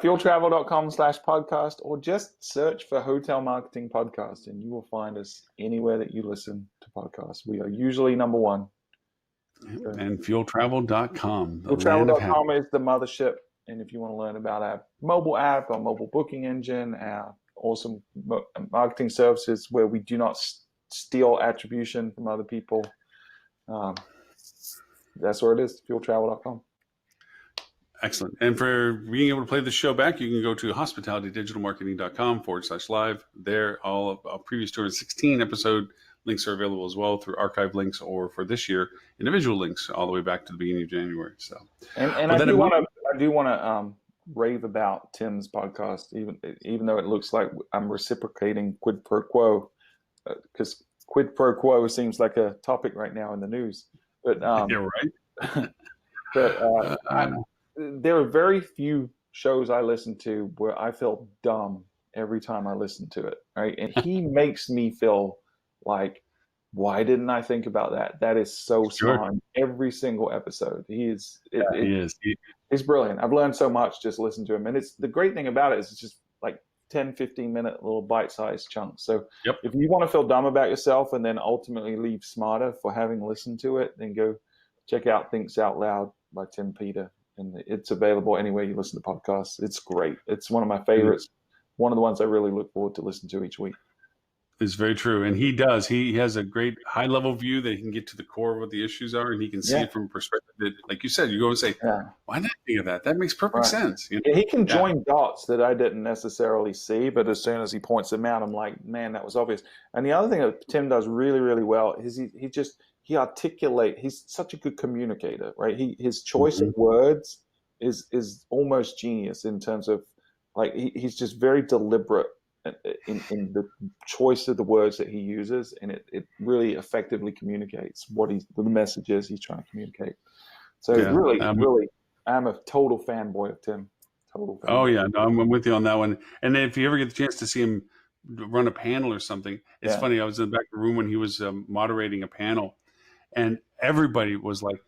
Fueltravel.com/podcast, or just search for Hotel Marketing Podcast, and you will find us anywhere that you listen to podcasts. We are usually number one. And fueltravel.com. Fueltravel.com is the mothership. And if you want to learn about our mobile app, our mobile booking engine, our awesome marketing services where we do not steal attribution from other people, that's where it is, fueltravel.com. Excellent. And for being able to play the show back, you can go to hospitalitydigitalmarketing.com/live. There, all of our previous 216 episode links are available as well through archive links, or for this year, individual links all the way back to the beginning of January. So, and I do want to rave about Tim's podcast, even though it looks like I'm reciprocating quid pro quo, because quid pro quo seems like a topic right now in the news. But you're right. But there are very few shows I listen to where I feel dumb every time I listen to it, right? And he makes me feel like, why didn't I think about that? That is so smart. Every single episode, he is. He's brilliant. I've learned so much just listening to him. And it's the great thing about it is it's just like 10, 15-minute little bite-sized chunks. So if you want to feel dumb about yourself and then ultimately leave smarter for having listened to it, then go check out Thinks Out Loud by Tim Peter. And it's available anywhere you listen to podcasts. It's great. It's one of my favorites. One of the ones I really look forward to listen to each week. It's very true. And he does. He has a great high-level view that he can get to the core of what the issues are, and he can see it from a perspective that, like you said, you go and say, why didn't I think of that? That makes perfect sense. Yeah, he can join dots that I didn't necessarily see, but as soon as he points them out, I'm like, man, that was obvious. And the other thing that Tim does really, really well is he articulates. He's such a good communicator, right? His choice of words is almost genius in terms of, like, he's just very deliberate in the choice of the words that he uses, and it really effectively communicates the messages he's trying to communicate. So really, I'm a total fanboy of Tim. Total fanboy. Oh yeah, no, I'm with you on that one. And then if you ever get the chance to see him run a panel or something, it's funny. I was in the back of the room when he was moderating a panel, and everybody was like,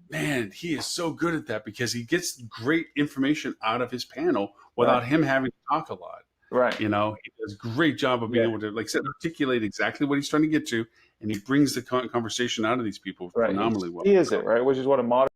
man, he is so good at that, because he gets great information out of his panel without him having to talk a lot. Right. He does a great job of being able to, like I said, articulate exactly what he's trying to get to, and he brings the conversation out of these people phenomenally well. He is it, right? Which is what a modern